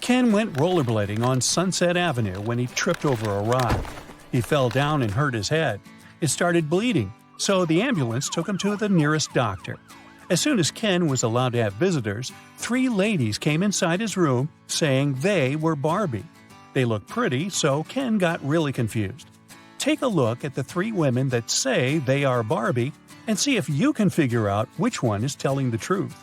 Ken went rollerblading on Sunset Avenue when he tripped over a rock. He fell down and hurt his head. It started bleeding, so the ambulance took him to the nearest doctor. As soon as Ken was allowed to have visitors, 3 ladies came inside his room saying they were Barbie. They looked pretty, so Ken got really confused. Take a look at the 3 women that say they are Barbie and see if you can figure out which one is telling the truth.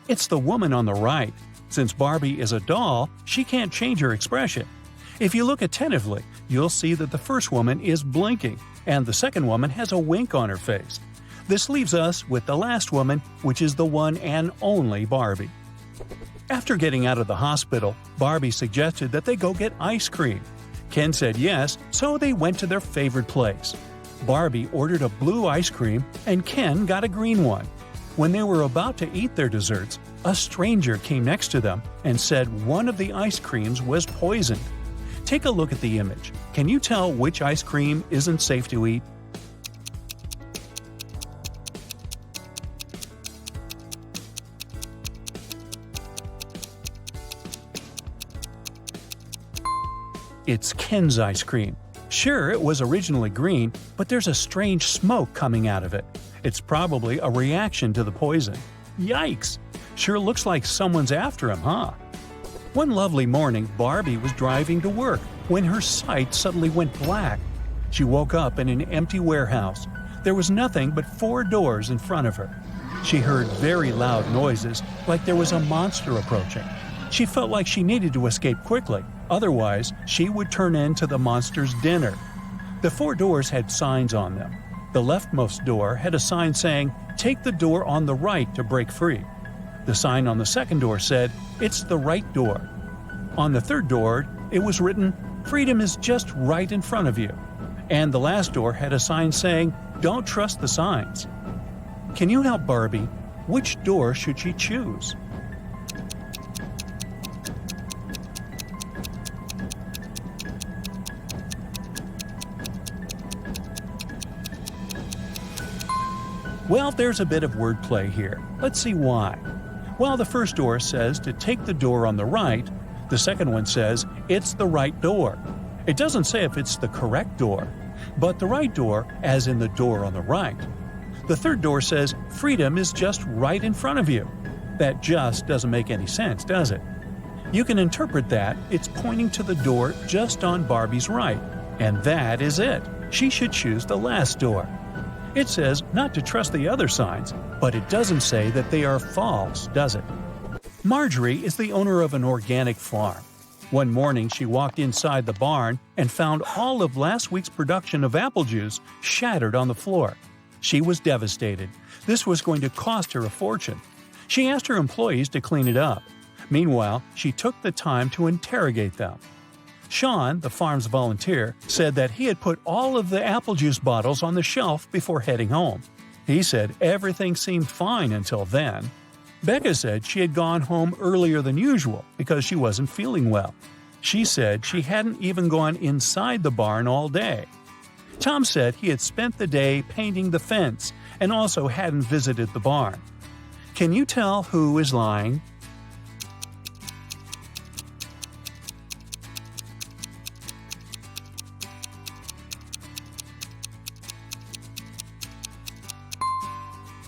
It's the woman on the right. Since Barbie is a doll, she can't change her expression. If you look attentively, you'll see that the first woman is blinking, and the second woman has a wink on her face. This leaves us with the last woman, which is the one and only Barbie. After getting out of the hospital, Barbie suggested that they go get ice cream. Ken said yes, so they went to their favorite place. Barbie ordered a blue ice cream, and Ken got a green one. When they were about to eat their desserts, a stranger came next to them and said one of the ice creams was poisoned. Take a look at the image. Can you tell which ice cream isn't safe to eat? It's Ken's ice cream. Sure, it was originally green, but there's a strange smoke coming out of it. It's probably a reaction to the poison. Yikes! Sure looks like someone's after him, huh? One lovely morning, Barbie was driving to work when her sight suddenly went black. She woke up in an empty warehouse. There was nothing but 4 doors in front of her. She heard very loud noises, like there was a monster approaching. She felt like she needed to escape quickly, otherwise she would turn into the monster's dinner. The 4 doors had signs on them. The leftmost door had a sign saying, "Take the door on the right to break free." The sign on the second door said, "It's the right door." On the third door, it was written, "Freedom is just right in front of you." And the last door had a sign saying, "Don't trust the signs." Can you help Barbie? Which door should she choose? Well, there's a bit of wordplay here. Let's see why. While the first door says to take the door on the right, the second one says it's the right door. It doesn't say if it's the correct door, but the right door as in the door on the right. The third door says freedom is just right in front of you. That just doesn't make any sense, does it? You can interpret that it's pointing to the door just on Barbie's right, and that is it. She should choose the last door. It says not to trust the other signs, but it doesn't say that they are false, does it? Marjorie is the owner of an organic farm. One morning she walked inside the barn and found all of last week's production of apple juice shattered on the floor. She was devastated. This was going to cost her a fortune. She asked her employees to clean it up. Meanwhile, she took the time to interrogate them. Sean, the farm's volunteer, said that he had put all of the apple juice bottles on the shelf before heading home. He said everything seemed fine until then. Becca said she had gone home earlier than usual because she wasn't feeling well. She said she hadn't even gone inside the barn all day. Tom said he had spent the day painting the fence and also hadn't visited the barn. Can you tell who is lying?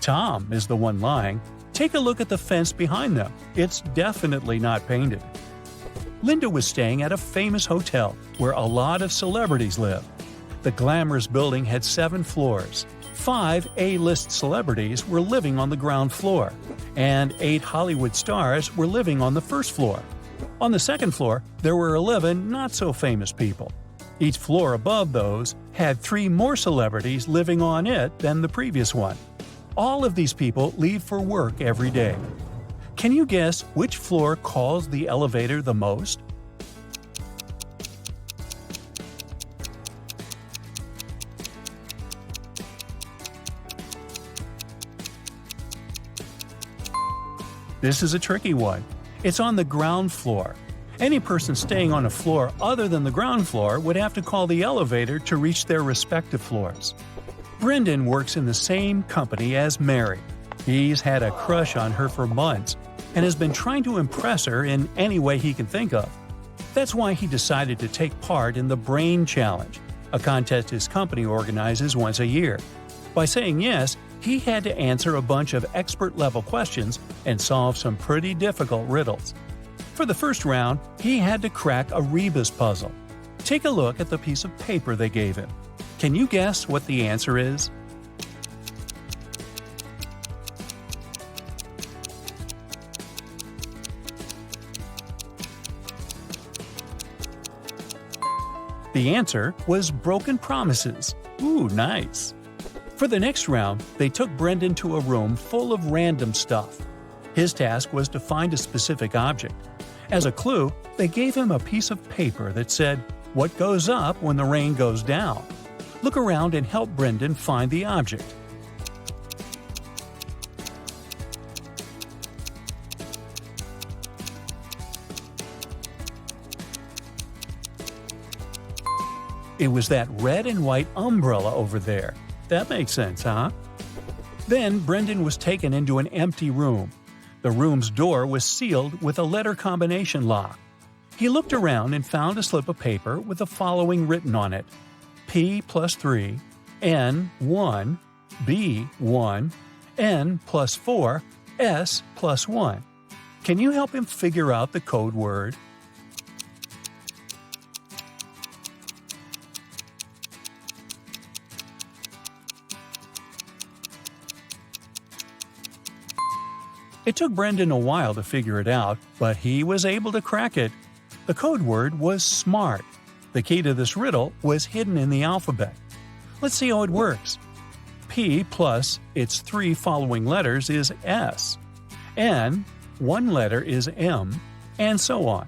Tom is the one lying. Take a look at the fence behind them. It's definitely not painted. Linda was staying at a famous hotel where a lot of celebrities live. The glamorous building had 7 floors. 5 A-list celebrities were living on the ground floor, and 8 Hollywood stars were living on the first floor. On the second floor, there were 11 not-so-famous people. Each floor above those had 3 more celebrities living on it than the previous one. All of these people leave for work every day. Can you guess which floor calls the elevator the most? This is a tricky one. It's on the ground floor. Any person staying on a floor other than the ground floor would have to call the elevator to reach their respective floors. Brendan works in the same company as Mary. He's had a crush on her for months and has been trying to impress her in any way he can think of. That's why he decided to take part in the Brain Challenge, a contest his company organizes once a year. By saying yes, he had to answer a bunch of expert-level questions and solve some pretty difficult riddles. For the first round, he had to crack a rebus puzzle. Take a look at the piece of paper they gave him. Can you guess what the answer is? The answer was broken promises. Ooh, nice. For the next round, they took Brendan to a room full of random stuff. His task was to find a specific object. As a clue, they gave him a piece of paper that said, "What goes up when the rain goes down?" Look around and help Brendan find the object. It was that red and white umbrella over there. That makes sense, huh? Then Brendan was taken into an empty room. The room's door was sealed with a letter combination lock. He looked around and found a slip of paper with the following written on it: P plus 3, N 1, B 1, N plus 4, S plus 1. Can you help him figure out the code word? It took Brendan a while to figure it out, but he was able to crack it. The code word was SMART. The key to this riddle was hidden in the alphabet. Let's see how it works. P plus its 3 following letters is S. N, one letter is M, and so on.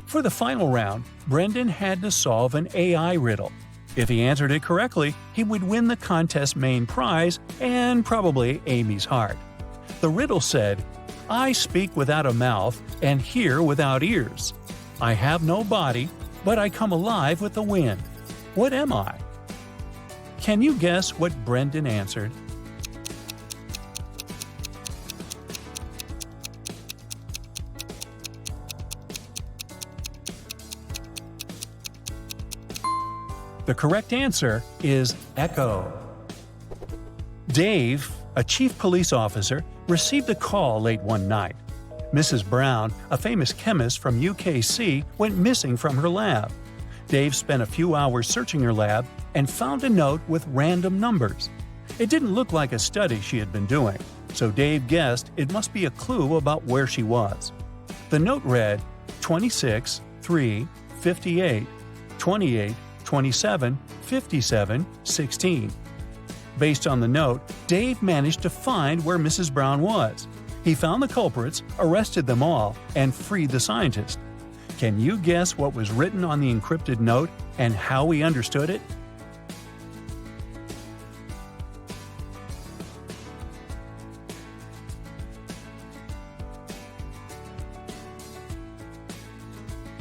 For the final round, Brendan had to solve an AI riddle. If he answered it correctly, he would win the contest's main prize and probably Amy's heart. The riddle said, "I speak without a mouth and hear without ears. I have no body, but I come alive with the wind. What am I?" Can you guess what Brendan answered? The correct answer is echo. Dave, a chief police officer, received a call late one night. Mrs. Brown, a famous chemist from UKC, went missing from her lab. Dave spent a few hours searching her lab and found a note with random numbers. It didn't look like a study she had been doing, so Dave guessed it must be a clue about where she was. The note read 26, 3, 58, 28, 27, 57, 16. Based on the note, Dave managed to find where Mrs. Brown was. He found the culprits, arrested them all, and freed the scientist. Can you guess what was written on the encrypted note and how he understood it?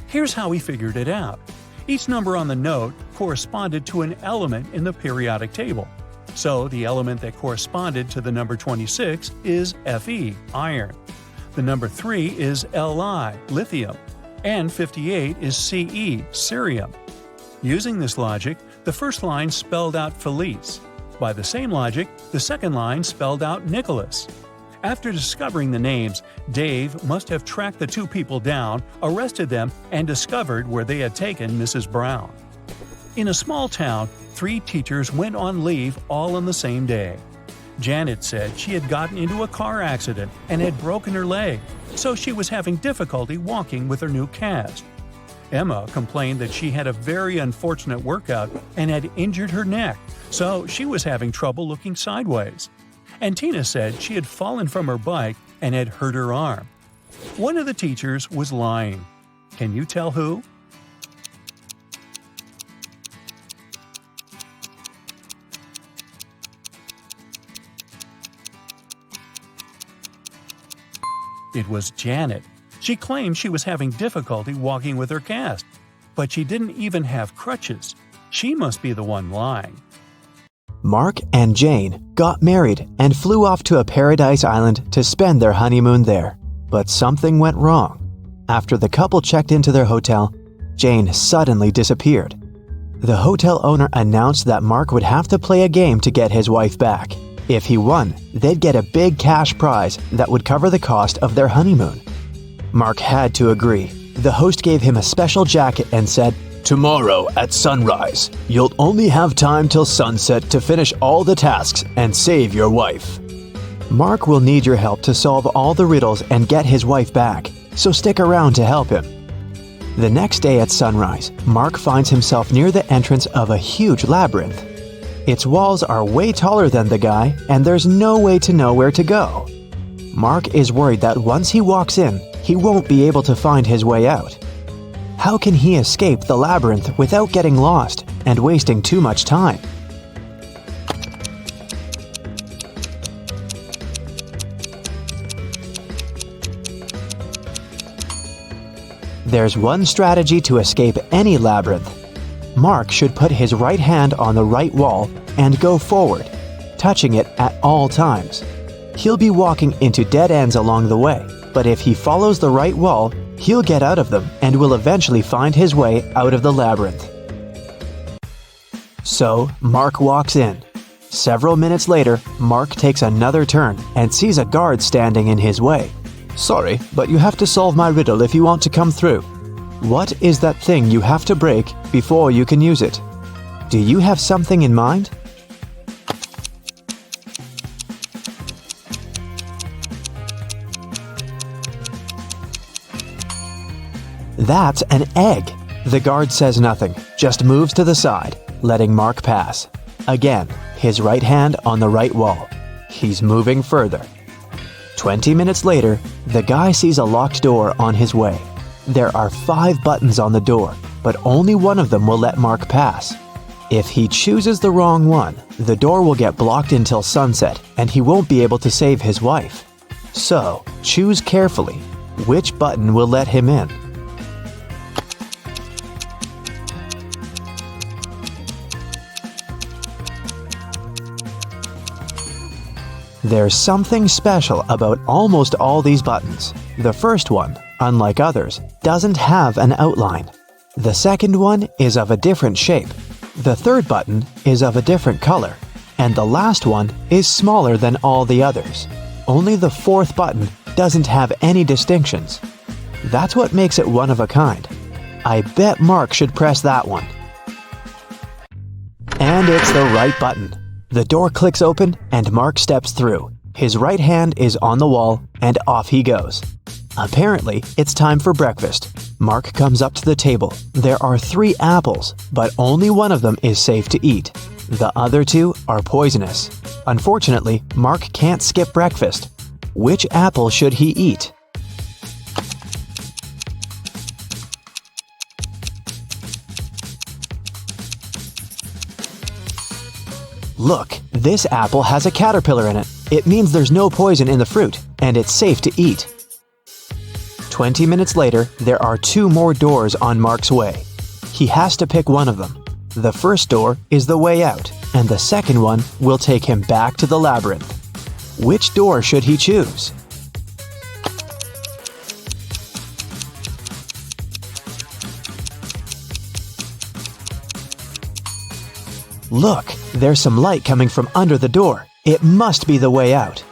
Here's how he figured it out. Each number on the note corresponded to an element in the periodic table. So the element that corresponded to the number 26 is Fe, iron. The number 3 is Li, lithium. And 58 is Ce, cerium. Using this logic, the first line spelled out Felice. By the same logic, the second line spelled out Nicholas. After discovering the names, Dave must have tracked the two people down, arrested them, and discovered where they had taken Mrs. Brown. In a small town, 3 teachers went on leave all on the same day. Janet said she had gotten into a car accident and had broken her leg, so she was having difficulty walking with her new cast. Emma complained that she had a very unfortunate workout and had injured her neck, so she was having trouble looking sideways. And Tina said she had fallen from her bike and had hurt her arm. One of the teachers was lying. Can you tell who? It was Janet. She claimed she was having difficulty walking with her cast, but she didn't even have crutches. She must be the one lying. Mark and Jane got married and flew off to a paradise island to spend their honeymoon there. But something went wrong. After the couple checked into their hotel, Jane suddenly disappeared. The hotel owner announced that Mark would have to play a game to get his wife back. If he won, they'd get a big cash prize that would cover the cost of their honeymoon. Mark had to agree. The host gave him a special jacket and said, "Tomorrow at sunrise, you'll only have time till sunset to finish all the tasks and save your wife. Mark will need your help to solve all the riddles and get his wife back, so stick around to help him." The next day at sunrise, Mark finds himself near the entrance of a huge labyrinth. Its walls are way taller than the guy, and there's no way to know where to go. Mark is worried that once he walks in, he won't be able to find his way out. How can he escape the labyrinth without getting lost and wasting too much time? There's one strategy to escape any labyrinth. Mark should put his right hand on the right wall and go forward, touching it at all times. He'll be walking into dead ends along the way, but if he follows the right wall, he'll get out of them and will eventually find his way out of the labyrinth. So, Mark walks in. Several minutes later, Mark takes another turn and sees a guard standing in his way. "Sorry, but you have to solve my riddle if you want to come through. What is that thing you have to break before you can use it? Do you have something in mind?" "That's an egg." The guard says nothing, just moves to the side, letting Mark pass. Again, his right hand on the right wall. He's moving further. 20 minutes later, the guy sees a locked door on his way. There are 5 buttons on the door, but only one of them will let Mark pass. If he chooses the wrong one, the door will get blocked until sunset, and he won't be able to save his wife. So, choose carefully. Which button will let him in? There's something special about almost all these buttons. The first one, unlike others, doesn't have an outline. The second one is of a different shape. The third button is of a different color. And the last one is smaller than all the others. Only the fourth button doesn't have any distinctions. That's what makes it one of a kind. I bet Mark should press that one. And it's the right button. The door clicks open and Mark steps through. His right hand is on the wall and off he goes. Apparently, it's time for breakfast. Mark comes up to the table. There are 3 apples, but only one of them is safe to eat. The other 2 are poisonous. Unfortunately, Mark can't skip breakfast. Which apple should he eat? Look, this apple has a caterpillar in it. It means there's no poison in the fruit, and it's safe to eat. 20 minutes later, there are 2 more doors on Mark's way. He has to pick one of them. The first door is the way out, and the second one will take him back to the labyrinth. Which door should he choose? Look, there's some light coming from under the door. It must be the way out.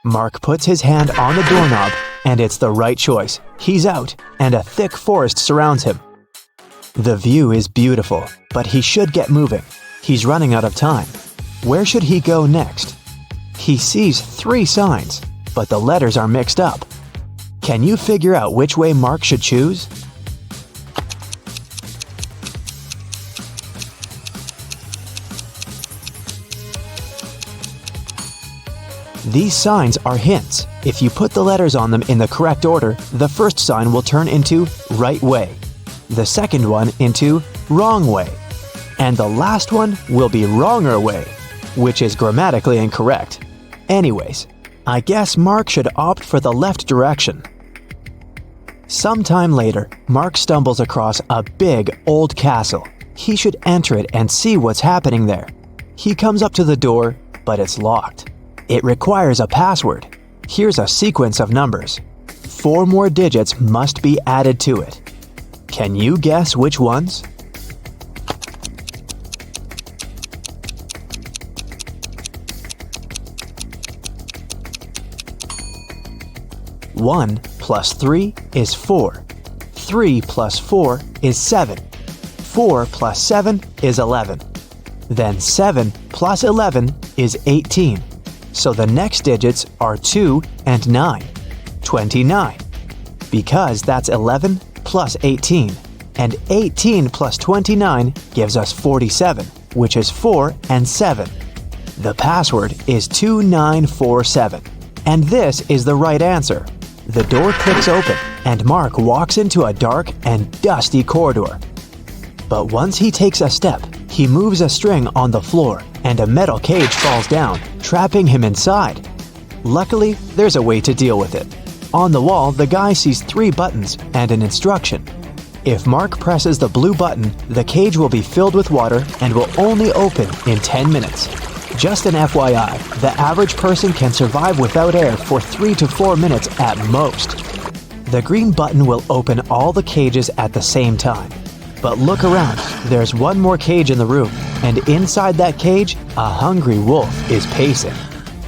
Mark puts his hand on the doorknob, and it's the right choice. He's out, and a thick forest surrounds him. The view is beautiful, but he should get moving. He's running out of time. Where should he go next? He sees 3 signs, but the letters are mixed up. Can you figure out which way Mark should choose? These signs are hints. If you put the letters on them in the correct order, the first sign will turn into right way, the second one into wrong way, and the last one will be wronger way, which is grammatically incorrect. Anyways, I guess Mark should opt for the left direction. Sometime later, Mark stumbles across a big, old castle. He should enter it and see what's happening there. He comes up to the door, but it's locked. It requires a password. Here's a sequence of numbers. 4 more digits must be added to it. Can you guess which ones? One plus 3 is 4. 3 plus 4 is 7. 4 plus 7 is 11. Then 7 plus 11 is 18. So the next digits are 2 and 9. 29. Because that's 11 plus 18. And 18 plus 29 gives us 47, which is 4 and 7. The password is 2947. And this is the right answer. The door clicks open, and Mark walks into a dark and dusty corridor. But once he takes a step, he moves a string on the floor, and a metal cage falls down, trapping him inside. Luckily, there's a way to deal with it. On the wall, the guy sees 3 buttons and an instruction. If Mark presses the blue button, the cage will be filled with water and will only open in 10 minutes. Just an FYI, the average person can survive without air for 3 to 4 minutes at most. The green button will open all the cages at the same time. But look around, there's one more cage in the room, and inside that cage, a hungry wolf is pacing.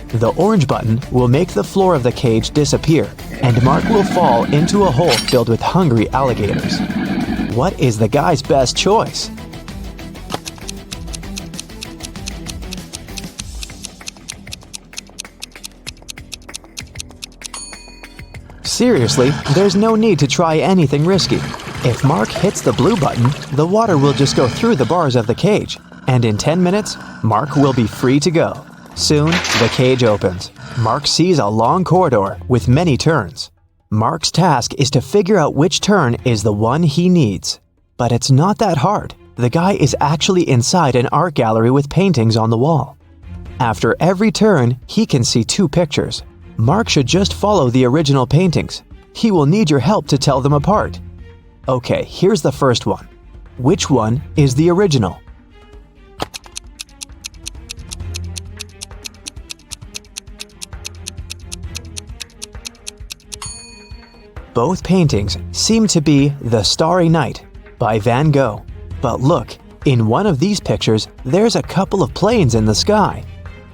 The orange button will make the floor of the cage disappear, and Mark will fall into a hole filled with hungry alligators. What is the guy's best choice? Seriously, there's no need to try anything risky. If Mark hits the blue button, the water will just go through the bars of the cage, and in 10 minutes, Mark will be free to go. Soon, the cage opens. Mark sees a long corridor with many turns. Mark's task is to figure out which turn is the one he needs. But it's not that hard. The guy is actually inside an art gallery with paintings on the wall. After every turn, he can see 2 pictures. Mark should just follow the original paintings. He will need your help to tell them apart. Okay, here's the first one. Which one is the original? Both paintings seem to be The Starry Night by Van Gogh. But look, in one of these pictures, there's a couple of planes in the sky.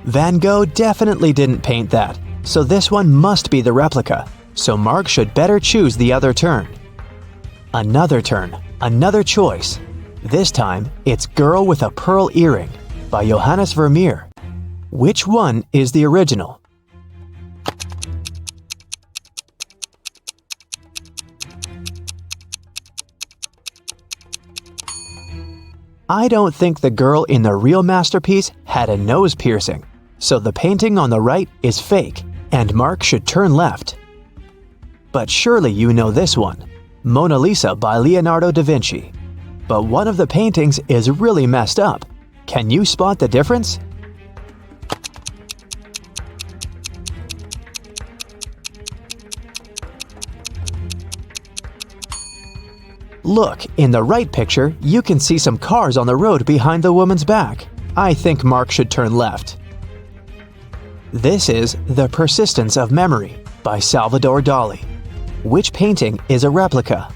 Van Gogh definitely didn't paint that, so this one must be the replica. So Mark should better choose the other turn. Another turn, another choice. This time, it's Girl with a Pearl Earring by Johannes Vermeer. Which one is the original? I don't think the girl in the real masterpiece had a nose piercing, so the painting on the right is fake, and Mark should turn left. But surely you know this one, Mona Lisa by Leonardo da Vinci. But one of the paintings is really messed up. Can you spot the difference? Look, in the right picture, you can see some cars on the road behind the woman's back. I think Mark should turn left. This is The Persistence of Memory by Salvador Dali. Which painting is a replica?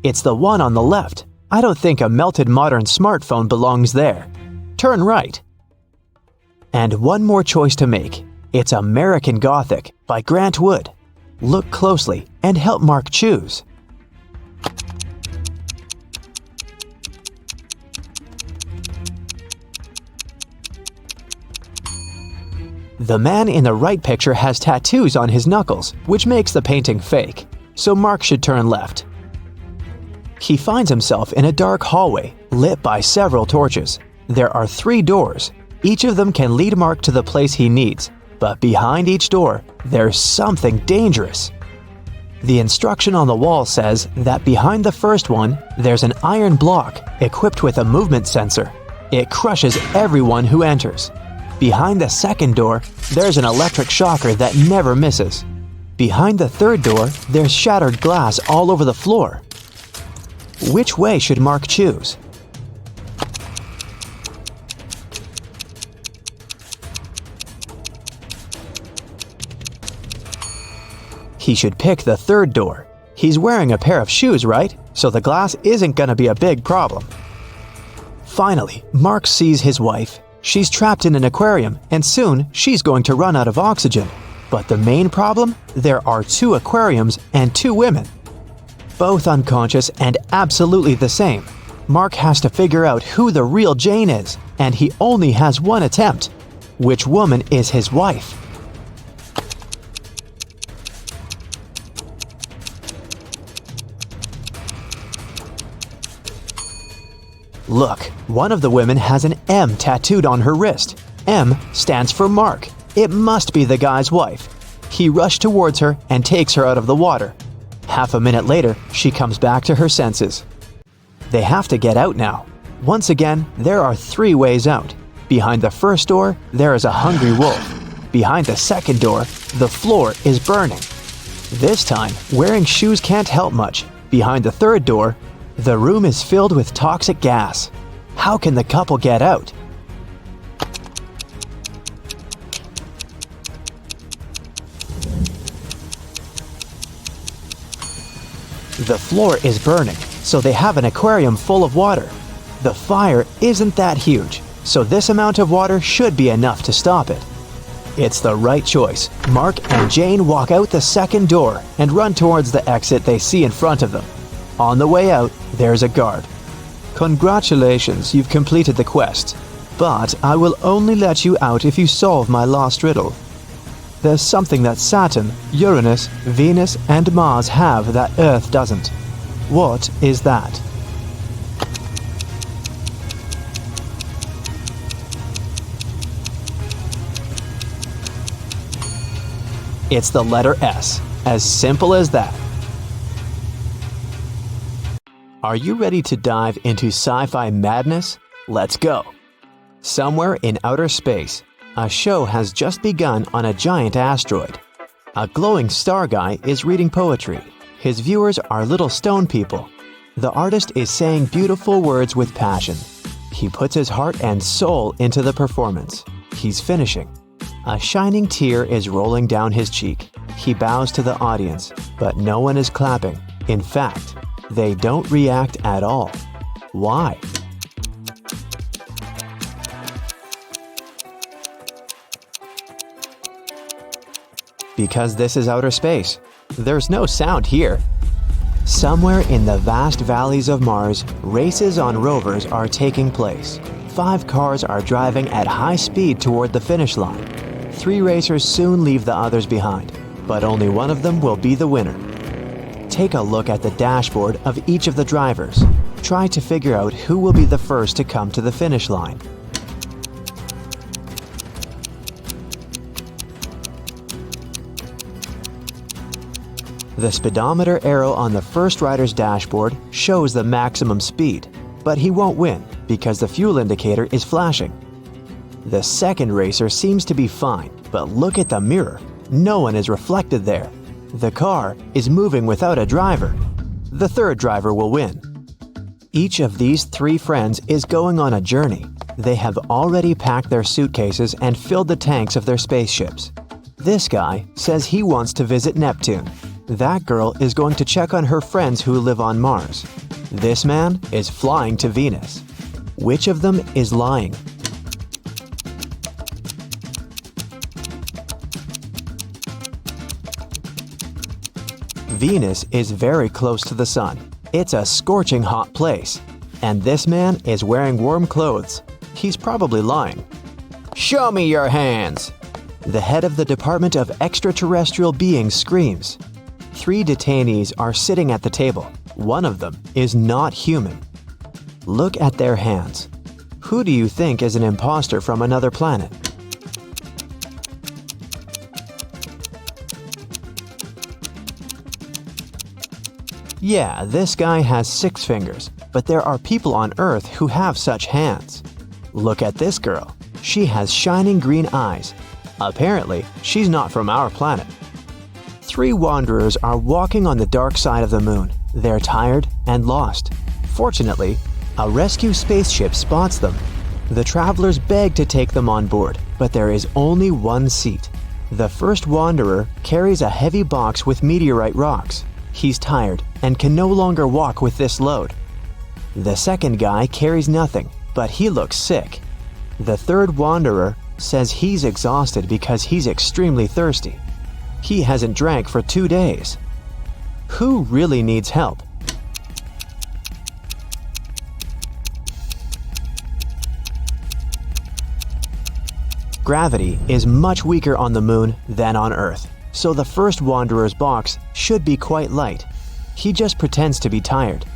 It's the one on the left. I don't think a melted modern smartphone belongs there. Turn right. And one more choice to make. It's American Gothic by Grant Wood. Look closely and help Mark choose. The man in the right picture has tattoos on his knuckles, which makes the painting fake, so Mark should turn left. He finds himself in a dark hallway, lit by several torches. There are 3 doors. Each of them can lead Mark to the place he needs, but behind each door, there's something dangerous. The instruction on the wall says that behind the first one, there's an iron block equipped with a movement sensor. It crushes everyone who enters. Behind the second door, there's an electric shocker that never misses. Behind the third door, there's shattered glass all over the floor. Which way should Mark choose? He should pick the third door. He's wearing a pair of shoes, right? So the glass isn't gonna be a big problem. Finally, Mark sees his wife. She's trapped in an aquarium, and soon she's going to run out of oxygen. But the main problem? There are 2 aquariums and 2 women. Both unconscious and absolutely the same. Mark has to figure out who the real Jane is, and he only has one attempt. Which woman is his wife? Look, one of the women has an M tattooed on her wrist. M stands for Mark. It must be the guy's wife. He rushed towards her and takes her out of the water. Half a minute later, she comes back to her senses. They have to get out now. Once again, there are 3 ways out. Behind the first door, there is a hungry wolf. Behind the second door, the floor is burning. This time, wearing shoes can't help much. Behind the third door, the room is filled with toxic gas. How can the couple get out? The floor is burning, so they have an aquarium full of water. The fire isn't that huge, so this amount of water should be enough to stop it. It's the right choice. Mark and Jane walk out the second door and run towards the exit they see in front of them. On the way out, there's a guard. Congratulations, you've completed the quest, but I will only let you out if you solve my last riddle. There's something that Saturn, Uranus, Venus, and Mars have that Earth doesn't. What is that? It's the letter S. As simple as that. Are you ready to dive into sci-fi madness? Let's go! Somewhere in outer space, a show has just begun on a giant asteroid. A glowing star guy is reading poetry. His viewers are little stone people. The artist is saying beautiful words with passion. He puts his heart and soul into the performance. He's finishing. A shining tear is rolling down his cheek. He bows to the audience, but no one is clapping. In fact, they don't react at all. Why? Because this is outer space. There's no sound here. Somewhere in the vast valleys of Mars, races on rovers are taking place. 5 cars are driving at high speed toward the finish line. 3 racers soon leave the others behind, but only one of them will be the winner. Take a look at the dashboard of each of the drivers. Try to figure out who will be the first to come to the finish line. The speedometer arrow on the first rider's dashboard shows the maximum speed, but he won't win because the fuel indicator is flashing. The second racer seems to be fine, but look at the mirror. No one is reflected there. The car is moving without a driver. The third driver will win. Each of these 3 friends is going on a journey. They have already packed their suitcases and filled the tanks of their spaceships. This guy says he wants to visit Neptune. That girl is going to check on her friends who live on Mars. This man is flying to Venus. Which of them is lying? Venus is very close to the sun. It's a scorching hot place. And this man is wearing warm clothes. He's probably lying. Show me your hands! The head of the Department of Extraterrestrial Beings screams. 3 detainees are sitting at the table. One of them is not human. Look at their hands. Who do you think is an imposter from another planet? Yeah, this guy has 6 fingers, but there are people on Earth who have such hands. Look at this girl. She has shining green eyes. Apparently, she's not from our planet. 3 wanderers are walking on the dark side of the moon. They're tired and lost. Fortunately, a rescue spaceship spots them. The travelers beg to take them on board, but there is only one seat. The first wanderer carries a heavy box with meteorite rocks. He's tired and can no longer walk with this load. The second guy carries nothing, but he looks sick. The third wanderer says he's exhausted because he's extremely thirsty. He hasn't drank for 2 days. Who really needs help? Gravity is much weaker on the moon than on Earth, so the first wanderer's box should be quite light. He just pretends to be tired.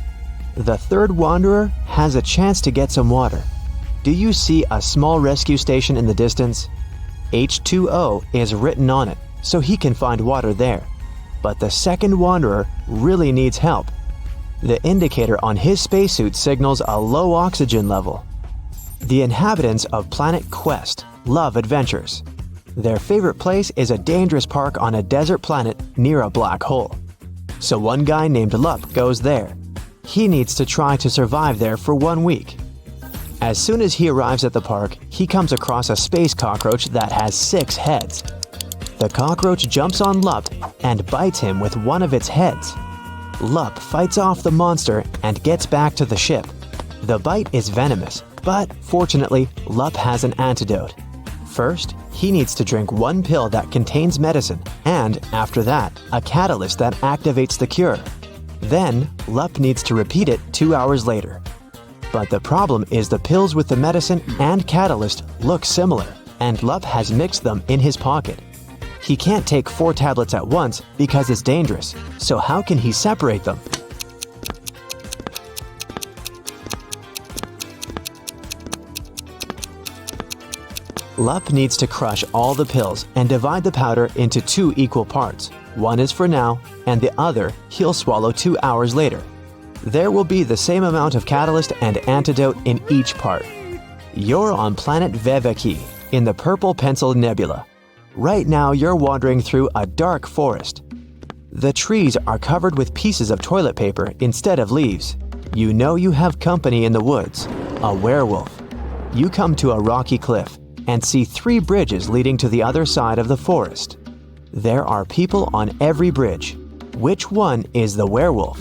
The third wanderer has a chance to get some water. Do you see a small rescue station in the distance? H2O is written on it, so he can find water there. But the second wanderer really needs help. The indicator on his spacesuit signals a low oxygen level. The inhabitants of Planet Quest love adventures. Their favorite place is a dangerous park on a desert planet near a black hole. So one guy named Lup goes there. He needs to try to survive there for 1 week. As soon as he arrives at the park, he comes across a space cockroach that has 6 heads. The cockroach jumps on Lup and bites him with one of its heads. Lup fights off the monster and gets back to the ship. The bite is venomous, but fortunately, Lup has an antidote. First, he needs to drink 1 pill that contains medicine, and after that, a catalyst that activates the cure. Then, Lup needs to repeat it 2 hours later. But the problem is the pills with the medicine and catalyst look similar, and Lup has mixed them in his pocket. He can't take 4 tablets at once because it's dangerous, so how can he separate them? Lup needs to crush all the pills and divide the powder into 2 equal parts. One is for now, and the other he'll swallow 2 hours later. There will be the same amount of catalyst and antidote in each part. You're on planet Veveki in the Purple Pencil Nebula. Right now you're wandering through a dark forest. The trees are covered with pieces of toilet paper instead of leaves. You know you have company in the woods, a werewolf. You come to a rocky cliff and see 3 bridges leading to the other side of the forest. There are people on every bridge. Which one is the werewolf?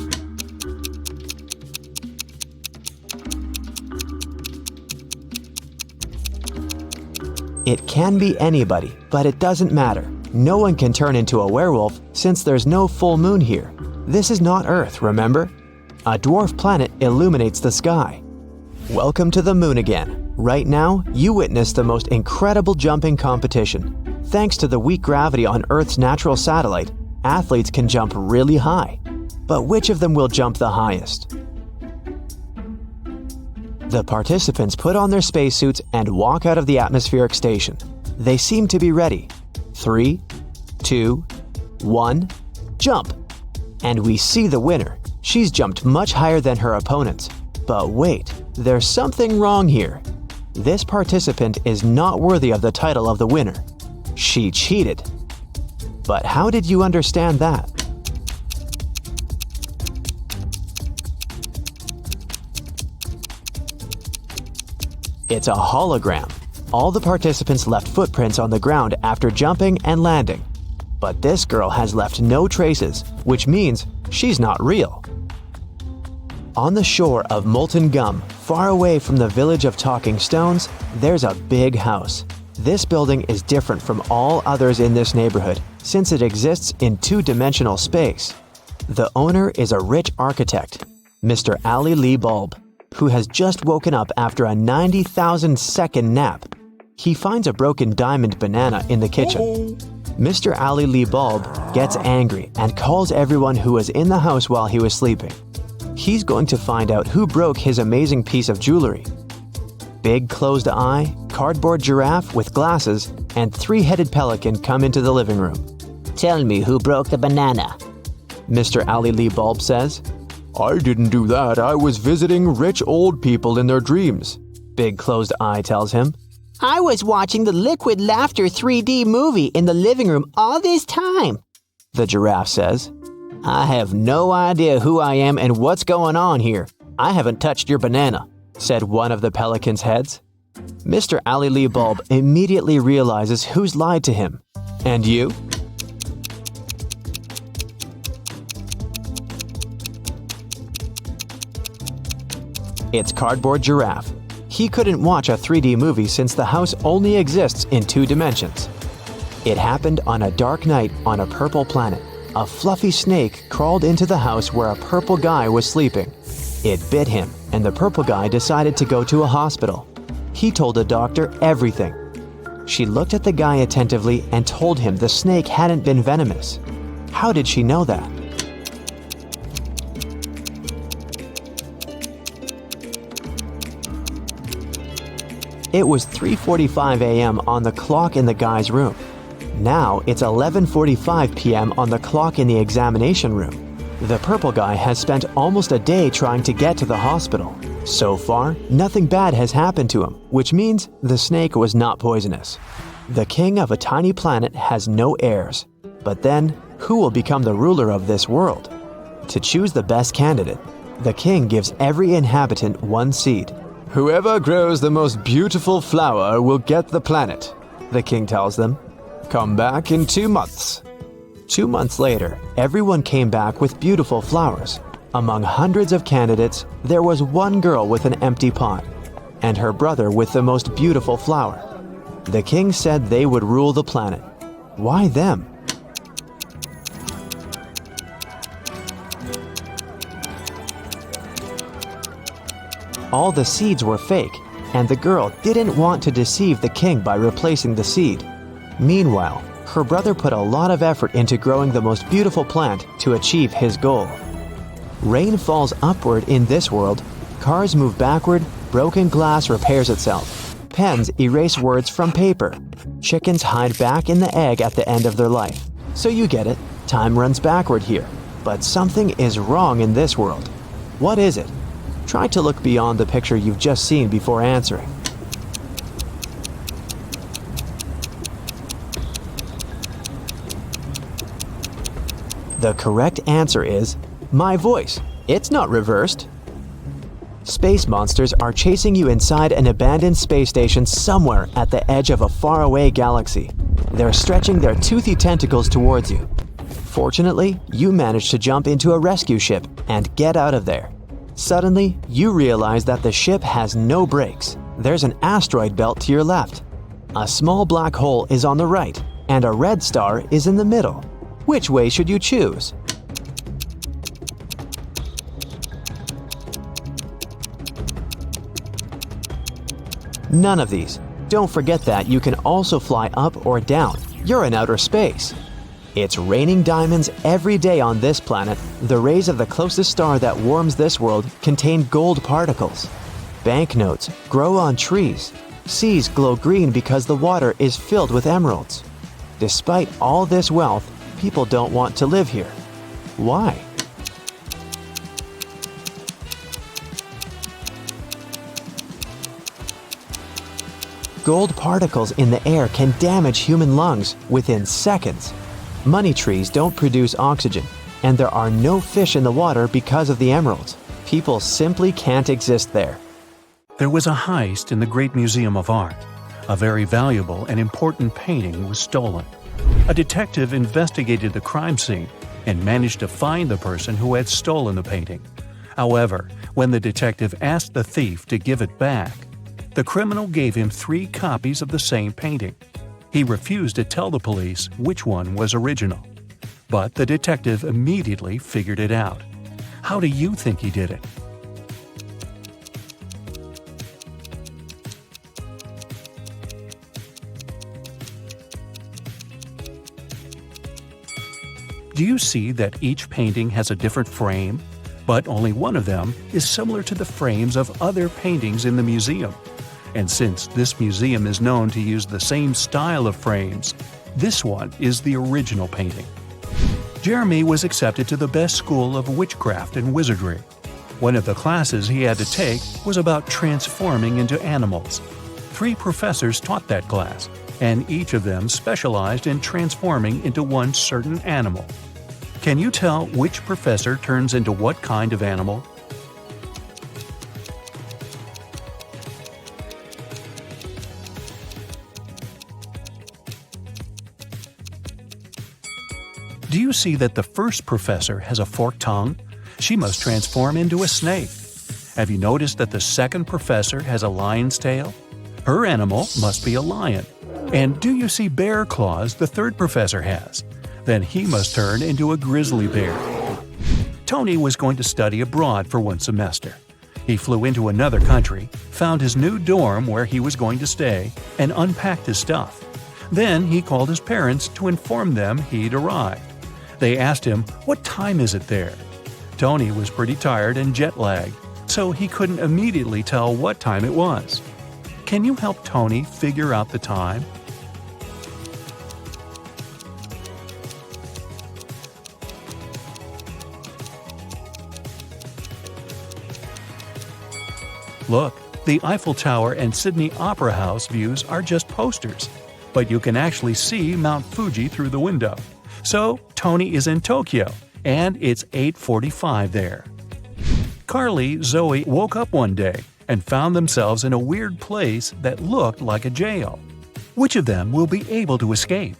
It can be anybody, but it doesn't matter. No one can turn into a werewolf since there's no full moon here. This is not Earth, remember? A dwarf planet illuminates the sky. Welcome to the moon again. Right now, you witness the most incredible jumping competition. Thanks to the weak gravity on Earth's natural satellite, athletes can jump really high. But which of them will jump the highest? The participants put on their spacesuits and walk out of the atmospheric station. They seem to be ready. 3, 2, 1, jump! And we see the winner. She's jumped much higher than her opponents. But wait, there's something wrong here. This participant is not worthy of the title of the winner. She cheated. But how did you understand that? It's a hologram. All the participants left footprints on the ground after jumping and landing. But this girl has left no traces, which means she's not real. On the shore of Molten Gum, far away from the village of Talking Stones, there's a big house. This building is different from all others in this neighborhood since it exists in 2-dimensional space. The owner is a rich architect, Mr. Ali Lee Bulb, who has just woken up after a 90,000-second nap. He finds a broken diamond banana in the kitchen. Mr. Ali Lee Bulb gets angry and calls everyone who was in the house while he was sleeping. He's going to find out who broke his amazing piece of jewelry. Big closed eye, cardboard giraffe with glasses, and 3-headed pelican come into the living room. Tell me who broke the banana. Mr. Ali Lee Bulb says, "I didn't do that. I was visiting rich old people in their dreams." Big Closed Eye tells him. I was watching the Liquid Laughter 3D movie in the living room all this time. The Giraffe says. I have no idea who I am and what's going on here. I haven't touched your banana, said one of the Pelican's heads. Mr. Ali Lee Bulb immediately realizes who's lied to him. And you? It's Cardboard Giraffe. He couldn't watch a 3D movie since the house only exists in 2 dimensions. It happened on a dark night on a purple planet. A fluffy snake crawled into the house where a purple guy was sleeping. It bit him, and the purple guy decided to go to a hospital. He told the doctor everything. She looked at the guy attentively and told him the snake hadn't been venomous. How did she know that? It was 3:45 a.m. on the clock in the guy's room. Now it's 11:45 p.m. on the clock in the examination room. The purple guy has spent almost a day trying to get to the hospital. So far, nothing bad has happened to him, which means the snake was not poisonous. The king of a tiny planet has no heirs. But then, who will become the ruler of this world? To choose the best candidate, the king gives every inhabitant 1 seed. Whoever grows the most beautiful flower will get the planet, the king tells them. Come back in 2 months. 2 months later, everyone came back with beautiful flowers. Among hundreds of candidates, there was one girl with an empty pot, and her brother with the most beautiful flower. The king said they would rule the planet. Why them? All the seeds were fake, and the girl didn't want to deceive the king by replacing the seed. Meanwhile, her brother put a lot of effort into growing the most beautiful plant to achieve his goal. Rain falls upward in this world, cars move backward, broken glass repairs itself, pens erase words from paper, chickens hide back in the egg at the end of their life. So you get it, time runs backward here. But something is wrong in this world. What is it? Try to look beyond the picture you've just seen before answering. The correct answer is my voice. It's not reversed. Space monsters are chasing you inside an abandoned space station somewhere at the edge of a faraway galaxy. They're stretching their toothy tentacles towards you. Fortunately, you manage to jump into a rescue ship and get out of there. Suddenly, you realize that the ship has no brakes. There's an asteroid belt to your left. A small black hole is on the right, and a red star is in the middle. Which way should you choose? None of these. Don't forget that you can also fly up or down. You're in outer space. It's raining diamonds every day on this planet. The rays of the closest star that warms this world contain gold particles. Banknotes grow on trees. Seas glow green because the water is filled with emeralds. Despite all this wealth, people don't want to live here. Why? Gold particles in the air can damage human lungs within seconds. Money trees don't produce oxygen, and there are no fish in the water because of the emeralds. People simply can't exist there. There was a heist in the Great Museum of Art. A very valuable and important painting was stolen. A detective investigated the crime scene and managed to find the person who had stolen the painting. However, when the detective asked the thief to give it back, the criminal gave him 3 copies of the same painting. He refused to tell the police which one was original. But the detective immediately figured it out. How do you think he did it? Do you see that each painting has a different frame? But only one of them is similar to the frames of other paintings in the museum. And since this museum is known to use the same style of frames, this one is the original painting. Jeremy was accepted to the best school of witchcraft and wizardry. One of the classes he had to take was about transforming into animals. 3 professors taught that class, and each of them specialized in transforming into one certain animal. Can you tell which professor turns into what kind of animal? Do you see that the first professor has a forked tongue? She must transform into a snake. Have you noticed that the second professor has a lion's tail? Her animal must be a lion. And do you see bear claws the third professor has? Then he must turn into a grizzly bear. Tony was going to study abroad for one semester. He flew into another country, found his new dorm where he was going to stay, and unpacked his stuff. Then he called his parents to inform them he'd arrived. They asked him, "What time is it there?" Tony was pretty tired and jet-lagged, so he couldn't immediately tell what time it was. Can you help Tony figure out the time? Look, the Eiffel Tower and Sydney Opera House views are just posters, but you can actually see Mount Fuji through the window. So, Tony is in Tokyo, and it's 8:45 there. Carly, Zoe woke up one day and found themselves in a weird place that looked like a jail. Which of them will be able to escape?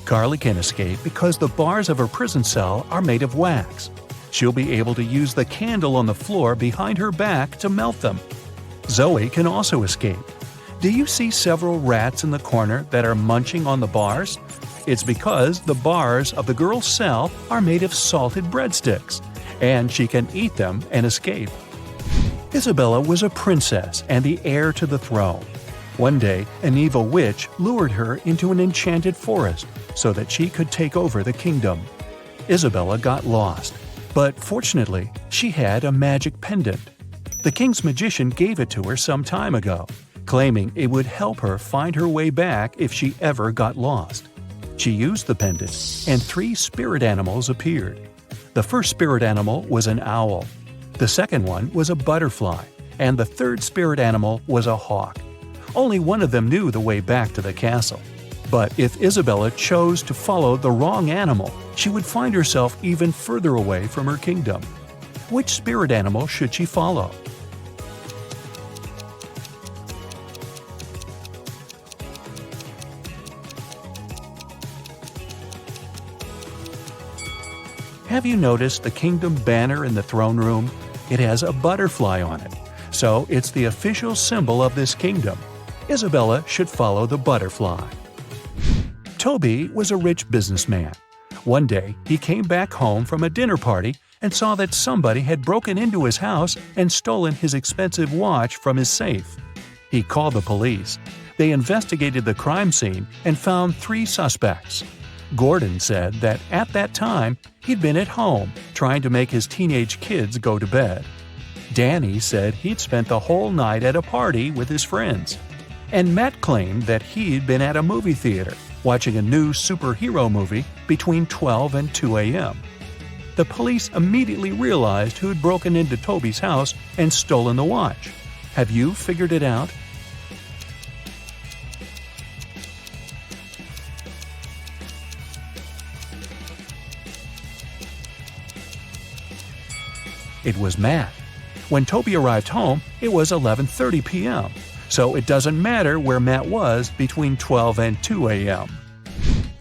Carly can escape because the bars of her prison cell are made of wax. She'll be able to use the candle on the floor behind her back to melt them. Zoe can also escape. Do you see several rats in the corner that are munching on the bars? It's because the bars of the girl's cell are made of salted breadsticks, and she can eat them and escape. Isabella was a princess and the heir to the throne. One day, an evil witch lured her into an enchanted forest so that she could take over the kingdom. Isabella got lost, but fortunately, she had a magic pendant. The king's magician gave it to her some time ago, claiming it would help her find her way back if she ever got lost. She used the pendant, and 3 spirit animals appeared. The first spirit animal was an owl. The second one was a butterfly, and the third spirit animal was a hawk. Only one of them knew the way back to the castle. But if Isabella chose to follow the wrong animal, she would find herself even further away from her kingdom. Which spirit animal should she follow? Have you noticed the kingdom banner in the throne room? It has a butterfly on it, so it's the official symbol of this kingdom. Isabella should follow the butterfly. Toby was a rich businessman. One day, he came back home from a dinner party and saw that somebody had broken into his house and stolen his expensive watch from his safe. He called the police. They investigated the crime scene and found 3 suspects. Gordon said that at that time, he'd been at home trying to make his teenage kids go to bed. Danny said he'd spent the whole night at a party with his friends. And Matt claimed that he'd been at a movie theater watching a new superhero movie between 12 and 2 a.m. The police immediately realized who'd broken into Toby's house and stolen the watch. Have you figured it out? It was Matt. When Toby arrived home, it was 11:30 p.m., so it doesn't matter where Matt was between 12 and 2 a.m.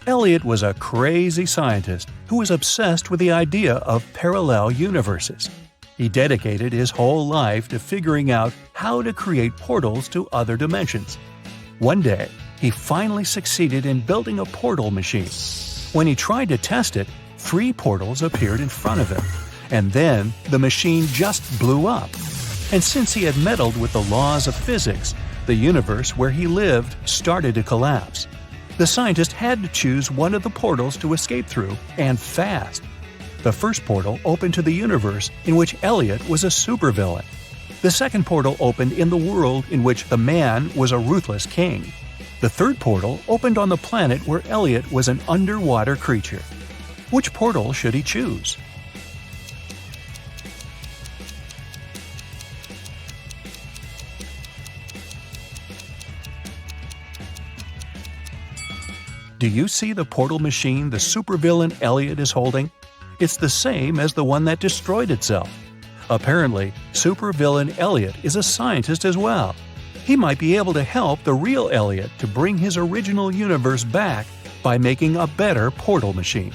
Elliot was a crazy scientist who was obsessed with the idea of parallel universes. He dedicated his whole life to figuring out how to create portals to other dimensions. One day, he finally succeeded in building a portal machine. When he tried to test it, 3 portals appeared in front of him, and then the machine just blew up. And since he had meddled with the laws of physics, the universe where he lived started to collapse. The scientist had to choose one of the portals to escape through, and fast. The first portal opened to the universe in which Elliot was a supervillain. The second portal opened in the world in which the man was a ruthless king. The third portal opened on the planet where Elliot was an underwater creature. Which portal should he choose? Do you see the portal machine the supervillain Elliot is holding? It's the same as the one that destroyed itself. Apparently, supervillain Elliot is a scientist as well. He might be able to help the real Elliot to bring his original universe back by making a better portal machine.